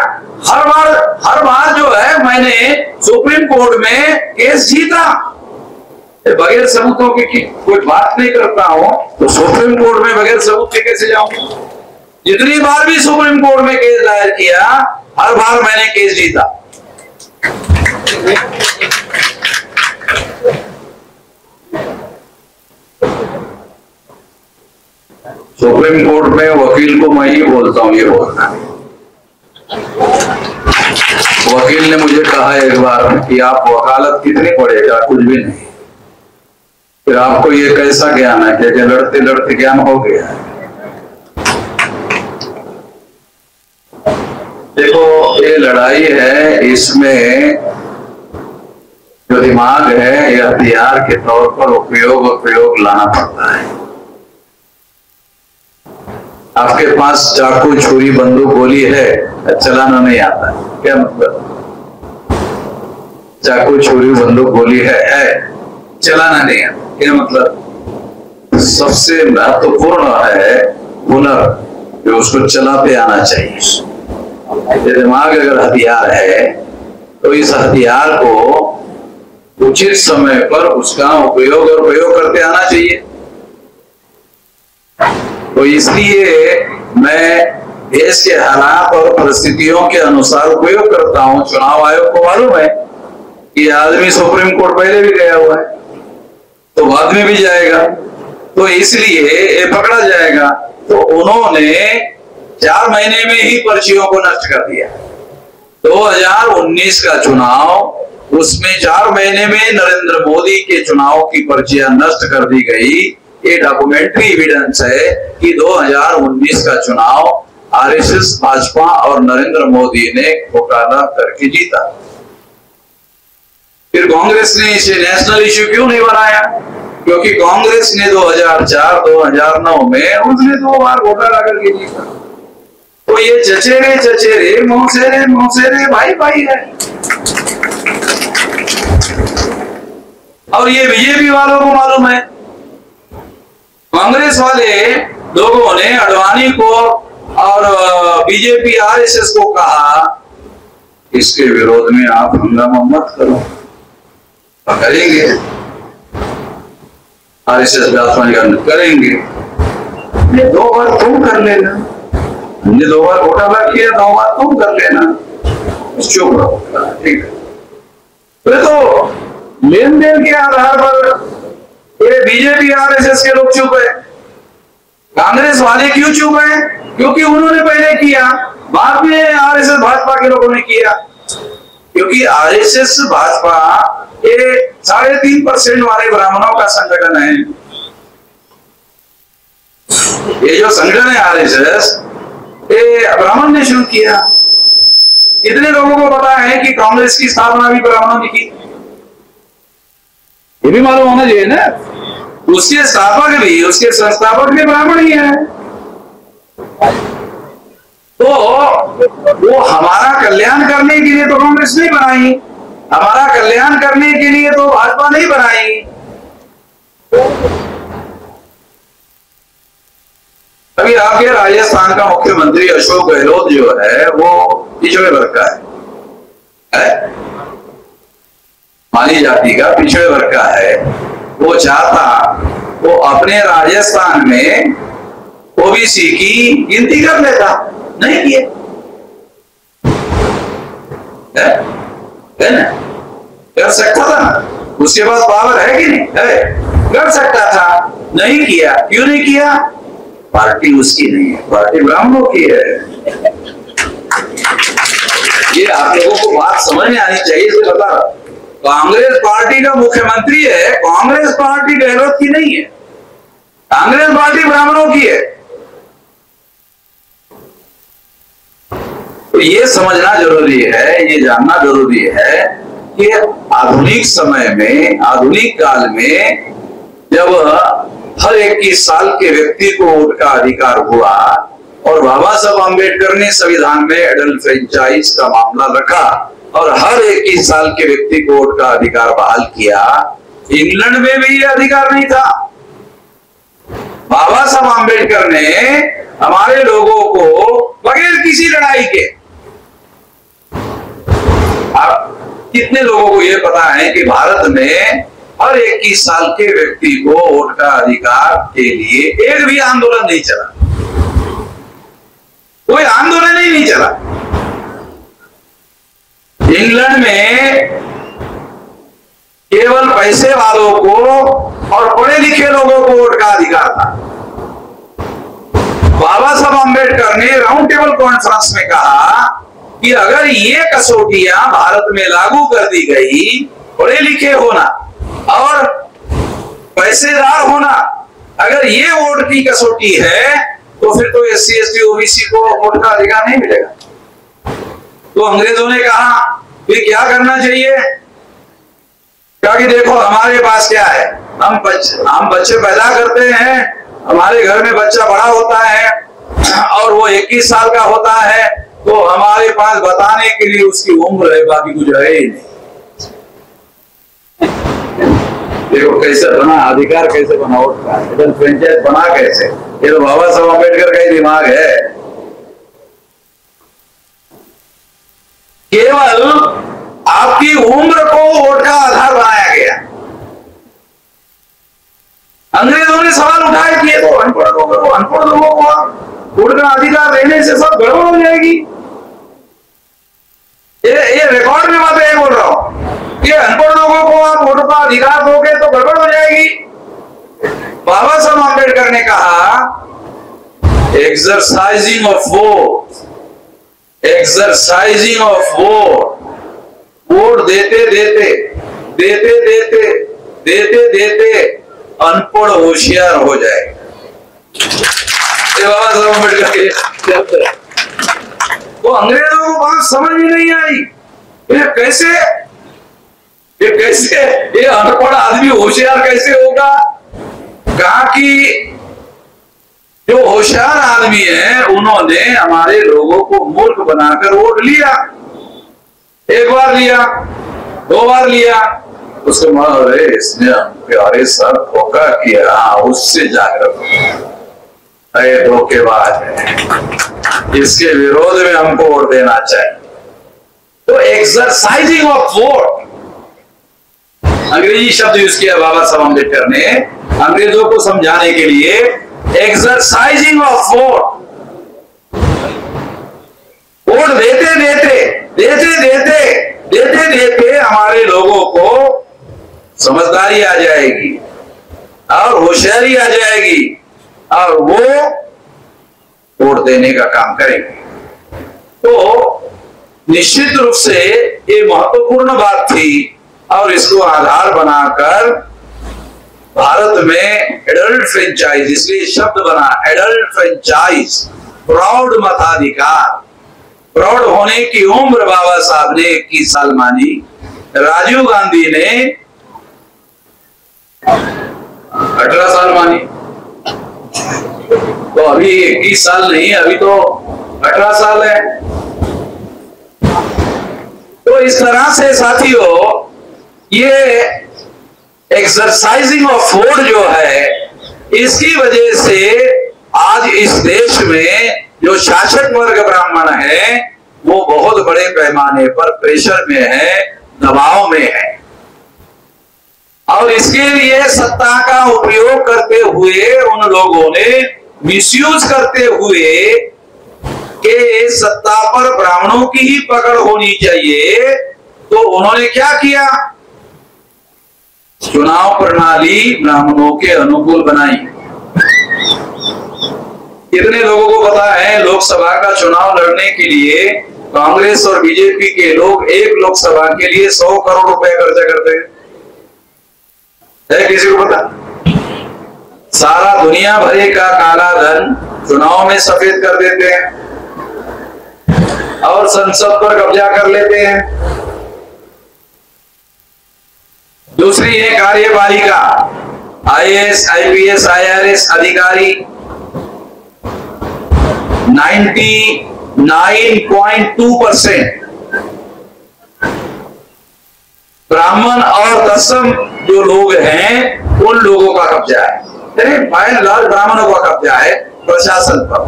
हर बार जो है मैंने सुप्रीम कोर्ट में केस जीता। बगैर सबूतों की कोई बात नहीं करता हूं, तो सुप्रीम कोर्ट में बगैर सबूत के कैसे जाऊं? जितनी बार भी सुप्रीम कोर्ट में केस दायर किया, हर बार मैंने केस जीता। सुप्रीम कोर्ट में वकील को मैं ही बोलता हूं, ये बोलना है। वकील ने मुझे कहा एक बार कि आप वकालत कितनी पढ़ेगा, कुछ भी नहीं। फिर आपको ये कैसा ज्ञान है कि लड़ते लड़ते ज्ञान हो गया है। देखो ये लड़ाई है, इसमें जो दिमाग है ये हथियार के तौर पर उपयोग और प्रयोग लाना पड़ता है। आपके पास चाकू छुरी बंदूक गोली है, चलाना नहीं आता है, क्या मतलब? चाकू छुरी बंदूक गोली है चलाना नहीं आता, क्या मतलब? सबसे महत्वपूर्ण है हुनर, जो उसको चलाते आना चाहिए। दिमाग अगर हथियार है तो इस हथियार को उचित समय पर उसका उपयोग और प्रयोग करते आना चाहिए। तो इसलिए मैं देश के हालात और परिस्थितियों के अनुसार उपयोग करता हूं। चुनाव आयोग को मालूम है कि आदमी सुप्रीम कोर्ट पहले भी गया हुआ है, तो बाद में भी जाएगा, तो इसलिए ये पकड़ा जाएगा। तो उन्होंने 4 महीने में ही पर्चियों को नष्ट कर दिया। 2019 का चुनाव, उसमें 4 महीने में नरेंद्र मोदी के चुनाव की पर्चियां नष्ट कर दी गई। ये डॉक्यूमेंट्री एविडेंस है कि 2019 का चुनाव आरएसएस, भाजपा और नरेंद्र मोदी ने घोटाला करके जीता। फिर कांग्रेस ने इसे नेशनल इश्यू क्यों नहीं बनाया? क्योंकि कांग्रेस ने 2004, 2009 में उसने 2 बार घोटाला करके जीता। तो ये चचेरे चचेरे मौसेरे मौसेरे भाई भाई है। और ये बीजेपी वालों को मालूम है। कांग्रेस वाले लोगों ने अडवाणी को और बीजेपी आरएसएस को कहा इसके विरोध में आप हंगामा मत करो, करेंगे आरएसएस करेंगे। 2 बार तुम कर लेना, हमने 2 बार घोटाला किया, 2 बार तुम कर लेना, चुप रहो, ठीक है। तो लेन देन के आधार पर ये बीजेपी आरएसएस के लोग चुप है। कांग्रेस वाले क्यों चुप है? क्योंकि उन्होंने पहले किया, बाद में आरएसएस भाजपा के लोगों ने किया। क्योंकि आरएसएस भाजपा ये 3.5% वाले ब्राह्मणों का संगठन है। ये जो संगठन है आरएसएस, ये ब्राह्मण ने शुरू किया। कितने लोगों को पता है कि कांग्रेस की स्थापना भी ब्राह्मणों ने की? ये भी मालूम होना चाहिए ना। उसके स्थापक भी, उसके संस्थापक भी ब्राह्मण ही है। तो वो हमारा कल्याण करने के लिए तो कांग्रेस नहीं बनाई, हमारा कल्याण करने के लिए तो भाजपा नहीं बनाई। अभी आपके राजस्थान का मुख्यमंत्री अशोक गहलोत जो है वो पिछड़े वर्ग का है, मानी जाति का पिछड़े वर्ग का है। वो चाहता वो अपने राजस्थान में ओबीसी की गिनती कर लेता, नहीं किए, है ना? कर सकता था ना, उसके पास पावर है कि नहीं है? कर सकता था, नहीं किया। क्यों नहीं किया? पार्टी उसकी नहीं है, पार्टी ब्राह्मणों की है। ये आप लोगों को बात समझ में आनी चाहिए। इसे बता, कांग्रेस पार्टी का मुख्यमंत्री है, कांग्रेस पार्टी गहलोत की नहीं है, कांग्रेस पार्टी ब्राह्मणों की है। तो ये समझना जरूरी है, ये जानना जरूरी है कि आधुनिक समय में, आधुनिक काल में जब हर 21 साल के व्यक्ति को वोट का अधिकार हुआ और बाबा साहब आम्बेडकर ने संविधान में एडल्ट फ्रेंचाइज का मामला रखा और हर 21 साल के व्यक्ति को वोट का अधिकार बहाल किया, इंग्लैंड में भी यह अधिकार नहीं था। बाबा साहब आम्बेडकर ने हमारे लोगों को बगैर किसी लड़ाई के, आप कितने लोगों को यह पता है कि भारत में हर 21 साल के व्यक्ति को वोट का अधिकार के लिए एक भी आंदोलन नहीं चला, कोई आंदोलन ही नहीं चला। इंग्लैंड में केवल पैसे वालों को और पढ़े लिखे लोगों को वोट का अधिकार था। अम्बेडकर ने राउंड टेबल कॉन्फ्रेंस में कहा कि अगर ये कसौटियां भारत में लागू कर दी गई, पढ़े लिखे होना और पैसेदार होना, अगर ये वोट की कसौटी है तो फिर तो SC ST OBC को वोट का अधिकार नहीं मिलेगा। तो अंग्रेजों ने कहा कि क्या करना चाहिए, क्या कि देखो हमारे पास क्या है, हम बच्चे पैदा करते हैं, हमारे घर में बच्चा बड़ा होता है और वो 21 साल का होता है, तो हमारे पास बताने के लिए उसकी उम्र है, बाकी कुछ है ही नहीं। देखो कैसे बना अधिकार, कैसे बना वोट का, फ्रेंचाइज बना कैसे, ये तो बाबा साहब अम्बेडकर का ही दिमाग है। केवल आपकी उम्र को वोट का आधार बनाया गया। अंग्रेजों ने सवाल उठाए कि ये तो अनपढ़ लोगों को वोट का अधिकार देने से सब गड़बड़ हो जाएगी। ये रिकॉर्ड में बातें बोल रहा हूं कि अनपढ़ लोगों को आप वोट का अधिकार दोगे तो गड़बड़ हो जाएगी। बाबा साहब अम्बेडकर ने कहा एक्सरसाइजिंग ऑफ वोट, वोट देते अनपढ़ होशियार हो जाएगा। बाबा साहब अम्बेडकर के शब्द है। तो अंग्रेजों को बात समझ में नहीं आई, ये अनपढ़ आदमी होशियार कैसे होगा। कहा कि जो होशियार आदमी है उन्होंने हमारे लोगों को मूर्ख बनाकर वोट लिया, एक बार लिया, 2 बार लिया, उसके बाद इसने प्यारे सर धोखा किया, उससे जागरूक धोखेबाज है, इसके विरोध में हमको वोट देना चाहिए। तो एक्सरसाइजिंग ऑफ वोट, अंग्रेजी शब्द यूज किया बाबा साहब अम्बेडकर ने अंग्रेजों को समझाने के लिए। एक्सरसाइजिंग ऑफ वोट, वोट देते हमारे लोगों को समझदारी आ जाएगी और होशियारी आ जाएगी और वो वोट देने का काम करेंगे। तो निश्चित रूप से ये महत्वपूर्ण बात थी और इसको आधार बनाकर भारत में एडल्ट फ्रेंचाइज, इसलिए शब्द बना एडल्ट फ्रेंचाइज, प्रौढ़ मताधिकार, प्रौढ़ होने की उम्र बाबा साहब ने 21 साल मानी, राजीव गांधी ने 18 साल मानी। तो अभी 21 साल नहीं, अभी तो 18 साल है। तो इस तरह से साथियों ये एक्सरसाइजिंग ऑफ वोट जो है, इसकी वजह से आज इस देश में जो शासक वर्ग ब्राह्मण है वो बहुत बड़े पैमाने पर प्रेशर में है, दबाव में है और इसके लिए सत्ता का उपयोग करते हुए उन लोगों ने मिसयूज करते हुए कि सत्ता पर ब्राह्मणों की ही पकड़ होनी चाहिए, तो उन्होंने क्या किया, चुनाव प्रणाली ब्राह्मणों के अनुकूल बनाई। कितने लोगों को पता है लोकसभा का चुनाव लड़ने के लिए कांग्रेस और बीजेपी के लोग एक लोकसभा के लिए 100 करोड़ रुपए खर्चा करते हैं? किसी को पता? सारा दुनिया भरे का काला धन चुनाव में सफेद कर देते हैं और संसद पर कब्जा कर लेते हैं। दूसरी है कार्यपालिका, IAS, IPS, IRS अधिकारी 99.2% ब्राह्मण और तत्सम जो लोग हैं उन लोगों का कब्जा है। बाय एंड लार्ज ब्राह्मणों का कब्जा है प्रशासन पर।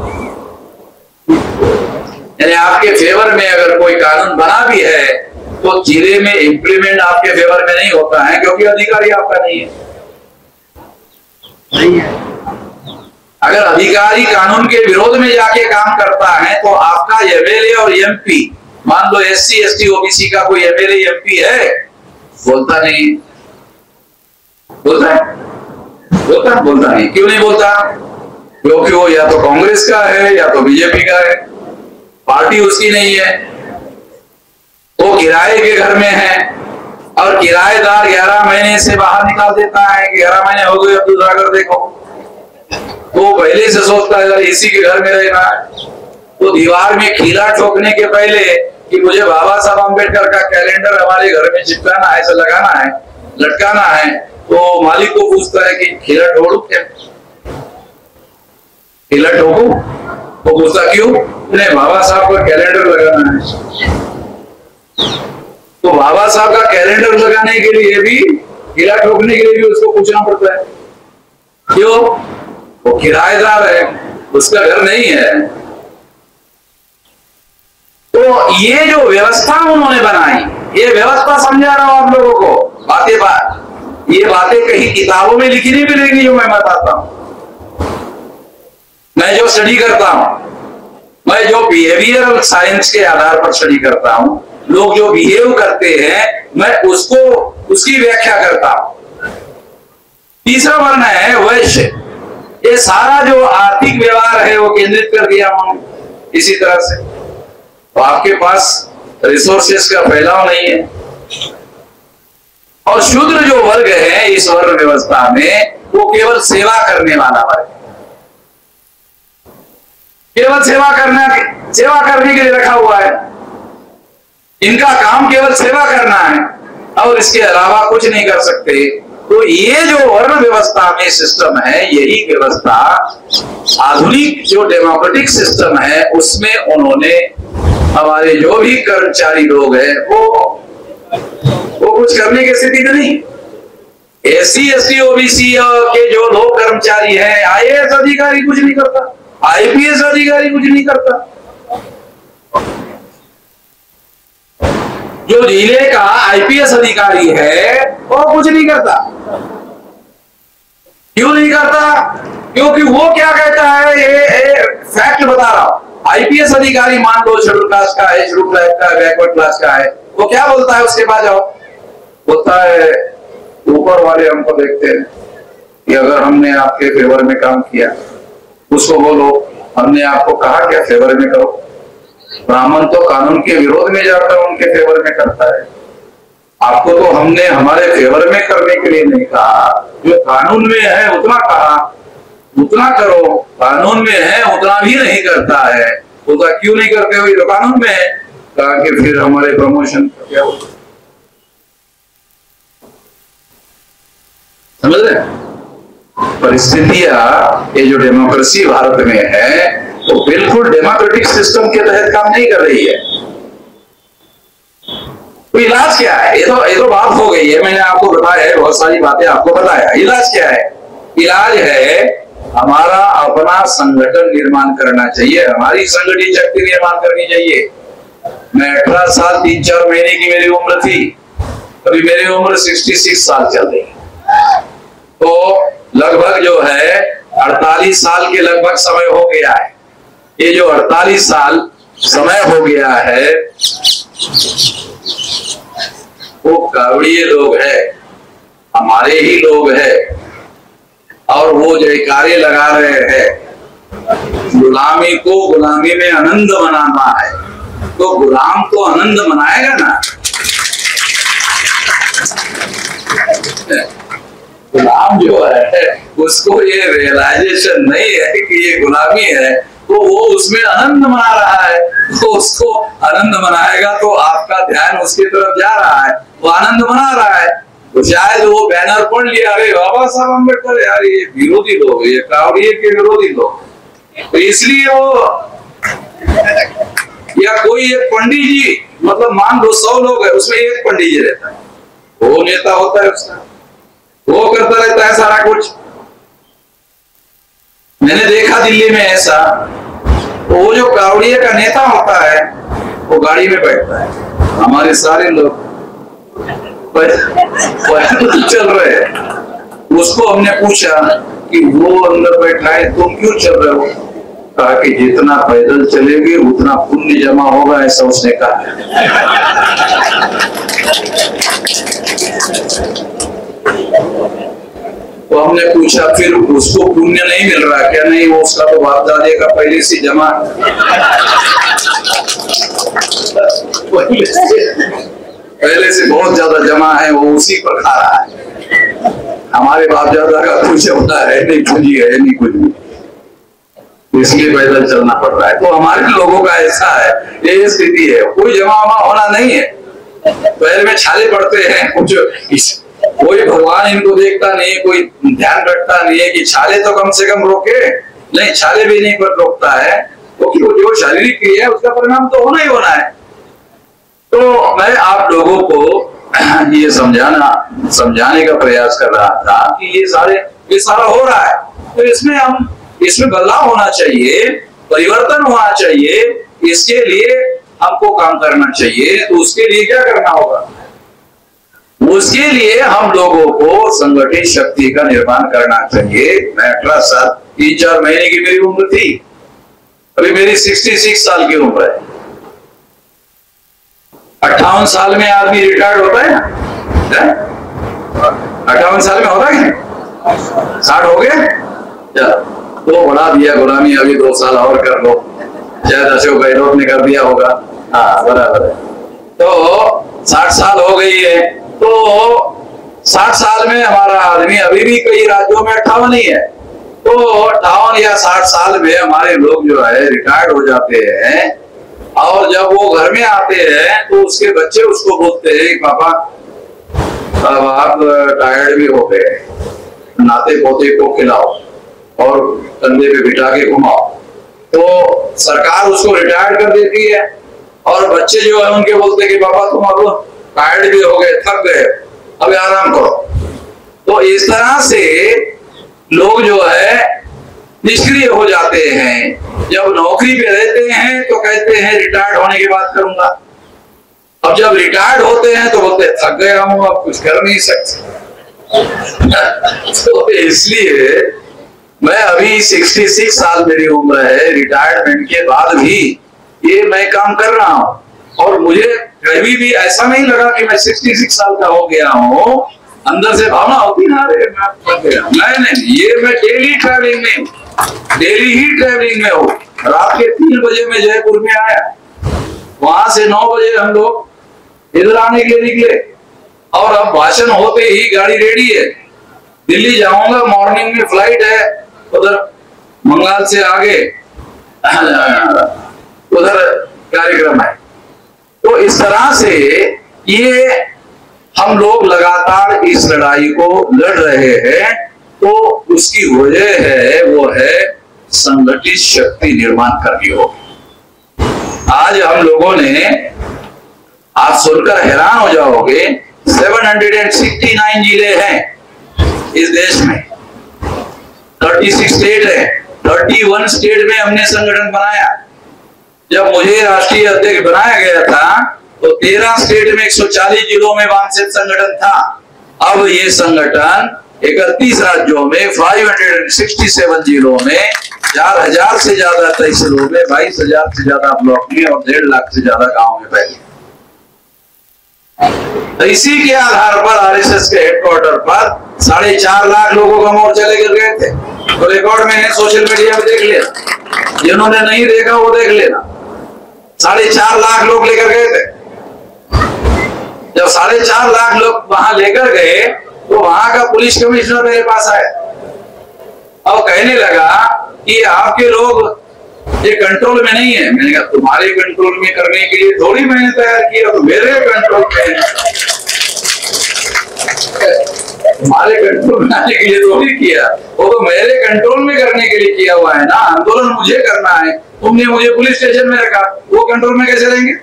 यानी आपके फेवर में अगर कोई कानून बना भी है तो जिले में इंप्लीमेंट आपके फेवर में नहीं होता है, क्योंकि अधिकारी आपका नहीं है। अगर अधिकारी कानून के विरोध में जाके काम करता है तो आपका MLA और MP, मान लो SC ST OBC का कोई MLA MP है, बोलता नहीं, बोलता नहीं, क्यों नहीं बोलता? क्योंकि वो या तो कांग्रेस का है या तो बीजेपी का है, पार्टी उसकी नहीं है। वो किराए के घर में है और किराएदार 11 महीने से बाहर निकाल देता है कि 11 महीने हो गए, अब दूसरा घर देखो। तो पहले से सोचता है इसी के घर में रहना है। तो दीवार में खीला ठोकने के पहले कि मुझे बाबा साहब अम्बेडकर का कैलेंडर हमारे घर में चिपकाना है, ऐसा लगाना है, लटकाना है, तो मालिक को पूछता है कि खीला ठोकूं क्या? खीला ठोकूं? वो पूछता क्यों? नहीं, बाबा साहब का कैलेंडर लगाना है। तो बाबा साहब का कैलेंडर लगाने के लिए भी, खीला ठोकने के लिए भी उसको पूछना पड़ता है। क्यों? वो किराएदार है, उसका घर नहीं है। तो ये जो व्यवस्था उन्होंने बनाई, ये व्यवस्था समझा रहा हूं आप लोगों को। ये बातें कहीं किताबों में लिखी नहीं मिलेंगी जो मैं बताता हूं। मैं जो स्टडी करता हूं, मैं जो बिहेवियरल साइंस के आधार पर स्टडी करता हूं, लोग जो बिहेव करते हैं मैं उसकी व्याख्या करता हूं। तीसरा वर्ण है वैश्य। ये सारा जो आर्थिक व्यवहार है वो केंद्रित कर दिया उन्होंने इसी तरह से। तो आपके पास रिसोर्सेस का फैलाव नहीं है। और शूद्र जो वर्ग है इस वर्ण व्यवस्था में, वो केवल सेवा करने वाला वर्ग, केवल सेवा करने के लिए रखा हुआ है। इनका काम केवल सेवा करना है और इसके अलावा कुछ नहीं कर सकते। तो ये जो वर्ण व्यवस्था में सिस्टम है, यही व्यवस्था आधुनिक जो डेमोक्रेटिक सिस्टम है उसमें उन्होंने हमारे जो भी कर्मचारी लोग हैं वो कुछ करने की स्थिति में नहीं। SC ST OBC के जो लोग कर्मचारी हैं, IAS अधिकारी कुछ नहीं करता, IPS अधिकारी कुछ नहीं करता। जो जिले का IPS अधिकारी है वो कुछ नहीं करता। क्यों नहीं करता? क्योंकि वो क्या कहता है, ये फैक्ट बता रहा हूं। IPS अधिकारी मान लो शेड्यूल कास्ट का है, शेड्यूल ट्राइब का, बैकवर्ड क्लास का है, वो क्या बोलता है उसके बाद? जाओ, बोलता है ऊपर वाले हमको देखते हैं कि अगर हमने आपके फेवर में काम किया, उसको बोलो हमने आपको कहा क्या फेवर में करो। ब्राह्मण तो कानून के विरोध में जाकर उनके फेवर में करता है। आपको तो हमने हमारे फेवर में करने के लिए नहीं कहा, जो कानून में है उतना कहा, उतना करो। कानून में है उतना भी नहीं करता है। बोलता क्यों नहीं करते हो? ये तो कानून में है। कहा कि फिर हमारे प्रमोशन क्या होगा? समझ रहे? परिस्थितियां ये जो डेमोक्रेसी भारत में है तो बिल्कुल डेमोक्रेटिक सिस्टम के तहत काम नहीं कर रही है। तो इलाज क्या है? ये तो बात हो गई है, मैंने आपको बताया है, बहुत सारी बातें आपको बताया। इलाज क्या है? इलाज है हमारा अपना संगठन निर्माण करना चाहिए, हमारी संगठित शक्ति निर्माण करनी चाहिए। मैं 18 साल 3-4 महीने की मेरी उम्र थी, अभी मेरी उम्र 66 साल चल रही है। तो लगभग जो है 48 साल के लगभग समय हो गया है। ये जो 48 साल समय हो गया है वो कावड़िए लोग हैं, हमारे ही लोग हैं, और वो जयकारे लगा रहे हैं। गुलामी को गुलामी में आनंद मनाना है, तो गुलाम तो आनंद मनाएगा ना। गुलाम जो है उसको ये रियलाइजेशन नहीं है कि ये गुलामी है, तो वो उसमें आनंद मना रहा है। तो उसको आनंद मनाएगा तो आपका ध्यान उसकी तरफ जा रहा है, वो आनंद मना रहा है। तो शायद वो बैनर पढ़ लिया, अरे बाबा साहब अम्बेडकर, यार ये विरोधी लोग, ये कावड़िए के विरोधी लोग, तो इसलिए वो, या कोई एक पंडित जी, मतलब मान लो 100 लोग है उसमें एक पंडित जी रहता है, वो नेता होता है उसका, वो करता रहता है सारा कुछ। मैंने देखा दिल्ली में ऐसा, वो जो कावड़िए का नेता होता है वो गाड़ी में बैठता है, हमारे सारे लोग चल रहे हैं। उसको हमने पूछा कि वो अंदर बैठा है, तुम क्यों चल रहे हो? कहा कि जितना पैदल चलेंगे उतना पुण्य जमा होगा, ऐसा उसने कहा। तो हमने पूछा फिर उसको पुण्य नहीं मिल रहा क्या? नहीं, वो उसका तो बाप दादे का पहले से जमा पहले से बहुत ज्यादा जमा है, वो उसी पर खा रहा है। हमारे बाप दादा का कुछ होता है नहीं, पूंजी है नहीं कुछ भी, इसलिए पैदल चलना पड़ रहा है। तो हमारे लोगों का ऐसा है, ये स्थिति है, कोई जमा वमा होना नहीं है। पैर में छाले पड़ते हैं कुछ, कोई भगवान इनको देखता नहीं, कोई ध्यान रखता नहीं है कि छाले तो कम से कम रोके, नहीं छाले भी नहीं पर रोकता है, क्योंकि वो जो शारीरिक क्रिया है उसका परिणाम तो होना ही होना है। तो मैं आप लोगों को ये समझाने का प्रयास कर रहा था कि ये सारा हो रहा है, तो इसमें बदलाव होना चाहिए, परिवर्तन होना चाहिए, इसके लिए हमको काम करना चाहिए। तो उसके लिए क्या करना होगा? उसके लिए हम लोगों को संगठित शक्ति का निर्माण करना चाहिए। मैं 18 साल 3-4 महीने की मेरी उम्र थी, अभी मेरी 66 साल की उम्र है। 58 साल में आदमी रिटायर्ड होता है ना? 58 साल में होता है, 60 हो गए, तो बढ़ा दिया गुलामी, अभी 2 साल और कर लो, शायद अशोक गहलोत ने कर दिया होगा। हाँ बराबर है। तो 60 साल हो गई है, तो 60 साल में हमारा आदमी अभी भी कई राज्यों में 58 ही है, तो 58 या 60 साल में हमारे लोग जो है रिटायर्ड हो जाते हैं, और जब वो घर में आते हैं तो उसके बच्चे उसको बोलते हैं पापा अब आप टायर्ड भी हो गए, नाते पोते को खिलाओ और कंधे पे बिठा के घुमाओ। तो सरकार उसको रिटायर्ड कर देती है, और बच्चे जो है उनके बोलते हैं कि पापा तुम अब टायर्ड भी हो गए, थक गए, अब आराम करो। तो इस तरह से लोग जो है निष्क्रिय हो जाते हैं। जब नौकरी पे रहते हैं तो कहते हैं रिटायर्ड होने के बाद करूंगा, अब जब रिटायर्ड होते हैं तो बोलते थक गया हूं, अब कुछ कर नहीं सकते। तो इसलिए मैं अभी 66 साल मेरी उम्र है, रिटायरमेंट के बाद भी ये मैं काम कर रहा हूं, और मुझे कभी भी ऐसा नहीं लगा कि मैं 66 साल का हो गया हूं। अंदर से भावना होती ना, अरे मैं थक गया। नहीं, ये मैं डेली ट्रैवलिंग में, डेली ही ट्रैवलिंग में हूँ। रात के 3 बजे में जयपुर में आया, वहां से 9 बजे हम लोग इधर आने के लिए निकले, और अब भाषण होते ही गाड़ी रेडी है, दिल्ली जाऊंगा, मॉर्निंग में फ्लाइट है, उधर बंगाल से आगे उधर कार्यक्रम है। तो इस तरह से ये हम लोग लगातार इस लड़ाई को लड़ रहे हैं, तो उसकी वजह है वो है संगठित शक्ति निर्माण करनी होगी। आज हम लोगों ने, आप सुनकर हैरान हो जाओगे, 769 जिले हैं इस देश में, 36 स्टेट है, 31 स्टेट में हमने संगठन बनाया। जब मुझे राष्ट्रीय अध्यक्ष बनाया गया था तो 13 स्टेट में 140 जिलों में वामसेन संगठन था। अब ये संगठन 31 राज्यों में, 567 जिलों में, 4000 से ज्यादा तहसीलों में, 22,000 से ज्यादा ब्लॉक में, और 1.5 लाख से ज्यादा गांव में फैले। तो इसी के आधार पर आरएसएस के हेडक्वार्टर पर 4.5 लाख लोगों का मोर्चा लेकर गए थे। तो रिकॉर्ड में है, सोशल मीडिया में देख लेना, जिन्होंने नहीं देखा वो देख लेना। 4.5 लाख लोग लेकर गए थे। जब 4.5 लाख लोग वहां लेकर गए तो वहां का पुलिस कमिश्नर मेरे पास आया और कहने लगा कि आपके लोग ये कंट्रोल में नहीं है। मैंने कहा तुम्हारे कंट्रोल में करने के लिए थोड़ी मैंने तैयार किया, तो मेरे कंट्रोल में, तुम्हारे कंट्रोल में आने के लिए थोड़ी किया, वो तो मेरे कंट्रोल में करने के लिए किया हुआ है ना। आंदोलन मुझे करना है, तुमने मुझे पुलिस स्टेशन में रखा, वो कंट्रोल में कैसे रहेंगे?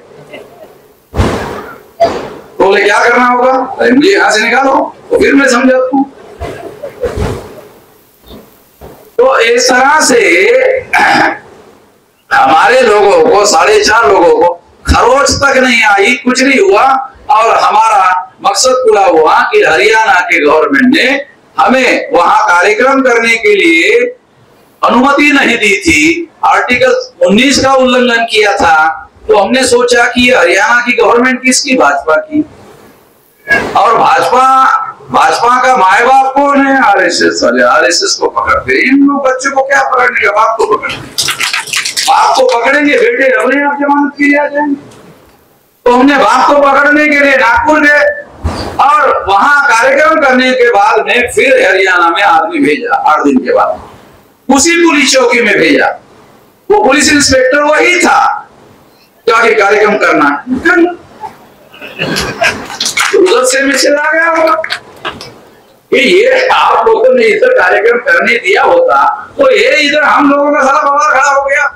तो बोले क्या करना होगा? अरे मुझे यहां से निकालो, तो फिर मैं समझाता हूं। तो इस तरह से हमारे लोगों को, 4.5 लोगों को खरोच तक नहीं आई, कुछ नहीं हुआ, और हमारा मकसद पूरा हुआ कि हरियाणा के गवर्नमेंट ने हमें वहां कार्यक्रम करने के लिए अनुमति नहीं दी थी, आर्टिकल 19 का उल्लंघन किया था। तो हमने सोचा कि हरियाणा की गवर्नमेंट किसकी? भाजपा की। और भाजपा भाजपा का माए बाप कौन है? आरएसएस वाले। आरएसएस को पकड़ते, इन लोग बच्चों को क्या पकड़ने का, बाप को पकड़ेंगे। बाप को पकड़ेंगे, बेटे अपने आप जमानत के लिए आ जाएंगे। तो हमने बाप को पकड़ने के लिए नागपुर गए और वहां कार्यक्रम करने के बाद में फिर हरियाणा में आदमी भेजा। 8 दिन के बाद उसी पुलिस चौकी में भेजा। वो पुलिस इंस्पेक्टर वही था जाके कार्यक्रम करना, उधर से में चला गया होगा कि ये आप लोगों ने इधर कार्यक्रम करने दिया होता तो ये इधर हम लोगों का सारा बवाल खड़ा हो गया।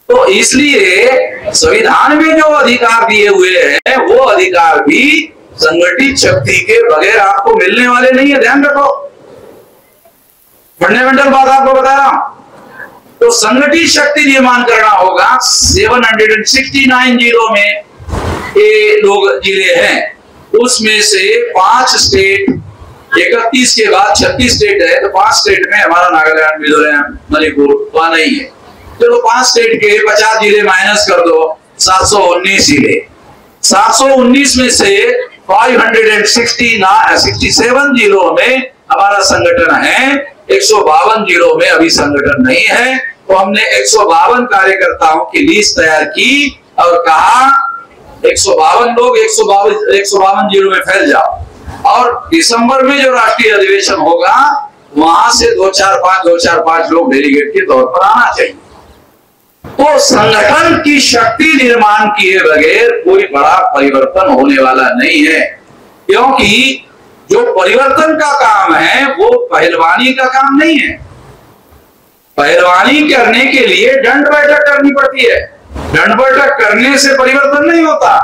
तो इसलिए संविधान में जो अधिकार दिए हुए हैं वो अधिकार भी संगठित शक्ति के बगैर आपको मिलने वाले नहीं है, ध्यान रखो। फंडामेंटल बात आपको बता रहा हूं। तो संगठित शक्ति निर्माण करना होगा। 769 जिलों में ये लोग जिले हैं, उसमें से 5 स्टेट, 31 के बाद 36 स्टेट है, तो 5 स्टेट में हमारा नागालैंड, मिजोरम, मणिपुर वहां नहीं है। चलो 5 स्टेट के 50 जिले माइनस कर दो, 719 जिले। 719 में से 567 जिलों में हमारा संगठन है, 152 जिलों में अभी संगठन नहीं है। तो हमने 152 कार्यकर्ताओं की लिस्ट तैयार की और कहा 152 लोग 152 जिलों में फैल जाओ और दिसंबर में जो राष्ट्रीय अधिवेशन होगा वहां से 2-4-5 लोग डेलीगेट के तौर पर आना चाहिए। तो संगठन की शक्ति निर्माण किए बगैर कोई बड़ा परिवर्तन होने वाला नहीं है, क्योंकि जो परिवर्तन का काम है वो पहलवानी का काम नहीं है। पहलवानी करने के लिए दंड बैठक करनी पड़ती है, दंड बैठक करने से परिवर्तन नहीं होता।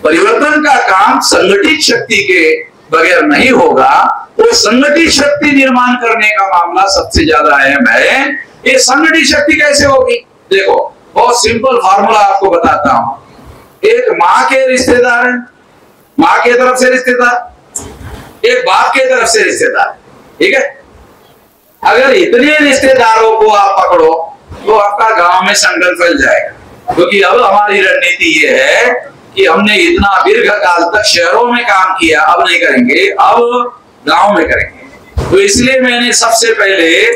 परिवर्तन का काम संगठित शक्ति के बगैर नहीं होगा। तो संगठित शक्ति निर्माण करने का मामला सबसे ज्यादा अहम है। ये संगठित शक्ति कैसे होगी? देखो बहुत सिंपल फार्मूला आपको बताता हूं। एक माँ के रिश्तेदार हैं, माँ के तरफ से रिश्तेदार, एक बाप के तरफ से रिश्तेदार, ठीक है। अगर इतने रिश्तेदारों को आप पकड़ो तो आपका गांव में संगठन फैल जाएगा। क्योंकि अब हमारी रणनीति ये है कि हमने इतना दीर्घ काल तक शहरों में काम किया, अब नहीं करेंगे, अब गांव में करेंगे। तो इसलिए मैंने सबसे पहले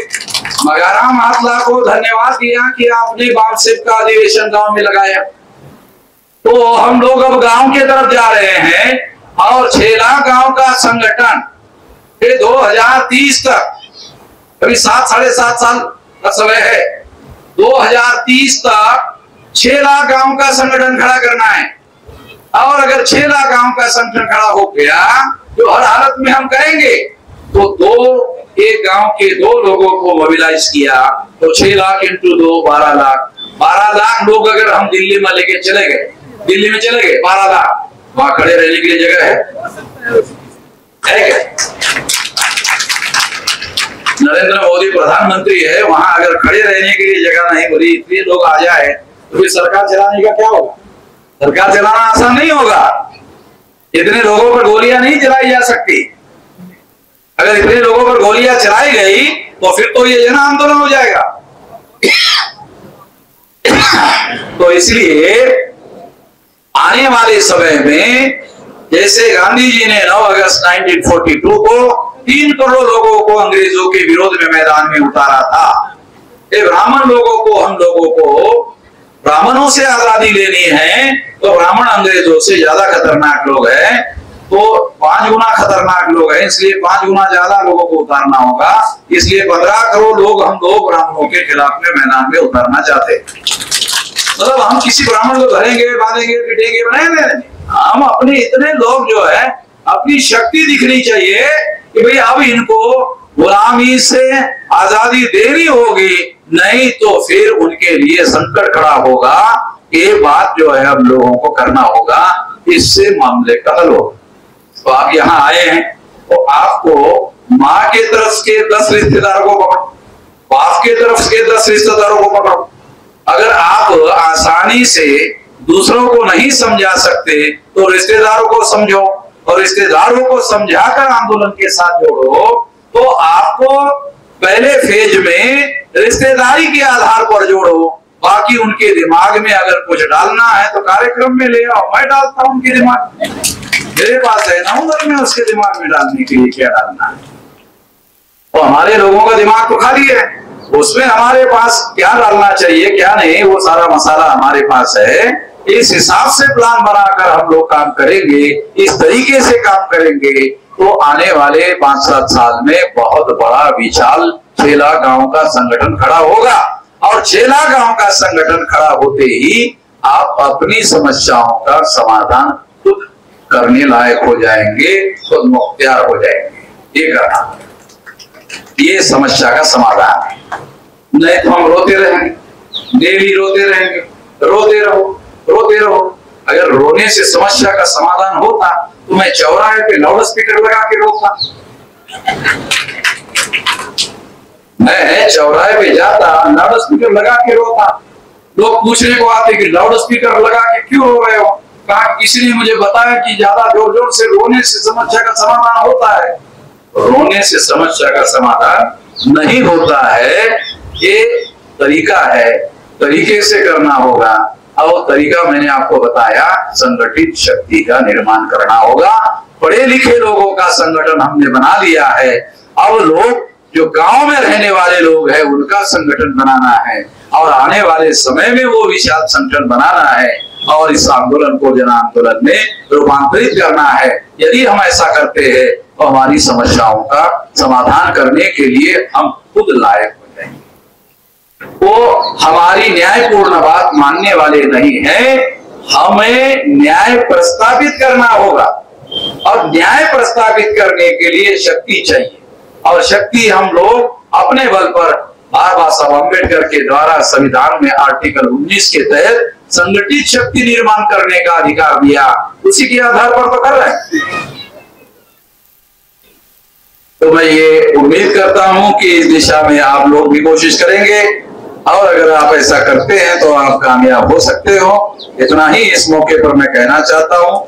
मगाराम हाथला को धन्यवाद दिया कि आपने बाल सेब का अधिवेशन गांव में लगाया। तो हम लोग अब गांव के तरफ जा रहे हैं और 6 लाख गांव का संगठन 2030 तक, अभी 7-7.5 साल का समय है, 2030 तक 6 लाख गांव का संगठन खड़ा करना है। और अगर 6 लाख गांव का संगठन खड़ा हो गया, जो हर हालत में हम करेंगे, तो एक गांव के 2 लोगों को मोबिलाइज किया तो 6 लाख इंटू 2 12 लाख। 12 लाख लोग अगर हम दिल्ली में लेके चले गए, दिल्ली में चले गए 12 लाख, वहां खड़े रहने के लिए जगह है क्या? नरेंद्र मोदी प्रधानमंत्री है, वहां अगर खड़े रहने के लिए जगह नहीं बोली, इतने लोग आ जाए तो फिर सरकार चलाने का क्या होगा? सरकार चलाना आसान नहीं होगा। इतने लोगों पर गोलियां नहीं चलाई जा सकती। अगर इतने लोगों पर गोलियां चलाई गई तो फिर तो ये जन आंदोलन हो जाएगा। तो इसलिए आने वाले समय में जैसे गांधी जी ने 9 अगस्त 1942 को 3 करोड़ लोगों को अंग्रेजों के विरोध में मैदान में उतारा था। ये ब्राह्मण लोगों को, हम लोगों को ब्राह्मणों से आजादी लेनी है तो ब्राह्मण अंग्रेजों से ज्यादा खतरनाक लोग हैं, तो 5 गुना खतरनाक लोग हैं, इसलिए 5 गुना ज्यादा लोगों को उतारना होगा। इसलिए 15 करोड़ लोग हम लोग ब्राह्मणों के खिलाफ में मैदान में उतारना चाहते हैं। मतलब हम किसी ब्राह्मण को धरेंगे, बांधेंगे, पीटेंगे, बनाएंगे, हम अपने इतने लोग जो है अपनी शक्ति दिखनी चाहिए कि भाई अब इनको गुलामी से आजादी देनी होगी, नहीं तो फिर उनके लिए संकट खड़ा होगा। ये बात जो है हम लोगों को करना होगा, इससे मामले का हल हो। तो आप यहाँ आए हैं तो आपको माँ के तरफ के 10 रिश्तेदारों को पकड़ो, बाप के तरफ के 10 रिश्तेदारों को पकड़ो। अगर आप आसानी से दूसरों को नहीं समझा सकते तो रिश्तेदारों को समझो, और रिश्तेदारों को समझाकर आंदोलन के साथ जोड़ो। तो आपको पहले फेज में रिश्तेदारी के आधार पर जोड़ो, बाकी उनके दिमाग में अगर कुछ डालना है तो कार्यक्रम में ले आओ, मैं डालता हूं उनके दिमाग में। मेरे पास है ना उधर में उसके दिमाग में डालने के लिए क्या डालना है। तो हमारे लोगों का दिमाग तो खाली है, उसमें हमारे पास क्या डालना चाहिए क्या नहीं वो सारा मसाला हमारे पास है। इस हिसाब से प्लान बनाकर हम लोग काम करेंगे, इस तरीके से काम करेंगे तो आने वाले 5-7 साल में बहुत बड़ा विशाल चेला गांव का संगठन खड़ा होगा। और चेला गांव का संगठन खड़ा होते ही आप अपनी समस्याओं का समाधान खुद करने लायक हो जाएंगे, खुद मुख्तियार हो जाएंगे। ये करना, ये समस्या का समाधान है। नहीं तो हम रोते रहेंगे, डेली रोते रहेंगे। रोते रहो, रोते रहो। अगर रोने से समस्या का समाधान होता तो मैं चौराहे पे लाउड स्पीकर लगा के रोकता। मैं चौराहे पे जाता, लाउड स्पीकर लगा के रोता। लोग पूछने को आते कि लाउड स्पीकर लगा के क्यों रो रहे हो? कहा किसी ने मुझे बताया कि ज्यादा जोर जोर से रोने से समस्या का समाधान होता है। रोने से समस्या का समाधान नहीं होता है, ये तरीका है, तरीके से करना होगा। और तरीका मैंने आपको बताया, संगठित शक्ति का निर्माण करना होगा। पढ़े लिखे लोगों का संगठन हमने बना लिया है। अब लोग जो गांव में रहने वाले लोग हैं उनका संगठन बनाना है और आने वाले समय में वो विशाल संगठन बनाना है और इस आंदोलन को जन आंदोलन में रूपांतरित करना है। यदि हम ऐसा करते हैं तो हमारी समस्याओं का समाधान करने के लिए हम खुद लायक हो जाएंगे। वो हमारी न्यायपूर्ण बात मानने वाले नहीं है, हमें न्याय प्रस्तावित करना होगा और न्याय प्रस्तावित करने के लिए शक्ति चाहिए। और शक्ति हम लोग अपने बल पर बाबा साहब अम्बेडकर के द्वारा संविधान में आर्टिकल 19 के तहत संगठित शक्ति निर्माण करने का अधिकार दिया, उसी के आधार पर तो कर रहे हैं। तो मैं ये उम्मीद करता हूं कि इस दिशा में आप लोग भी कोशिश करेंगे और अगर आप ऐसा करते हैं तो आप कामयाब हो सकते हो। इतना ही इस मौके पर मैं कहना चाहता हूं।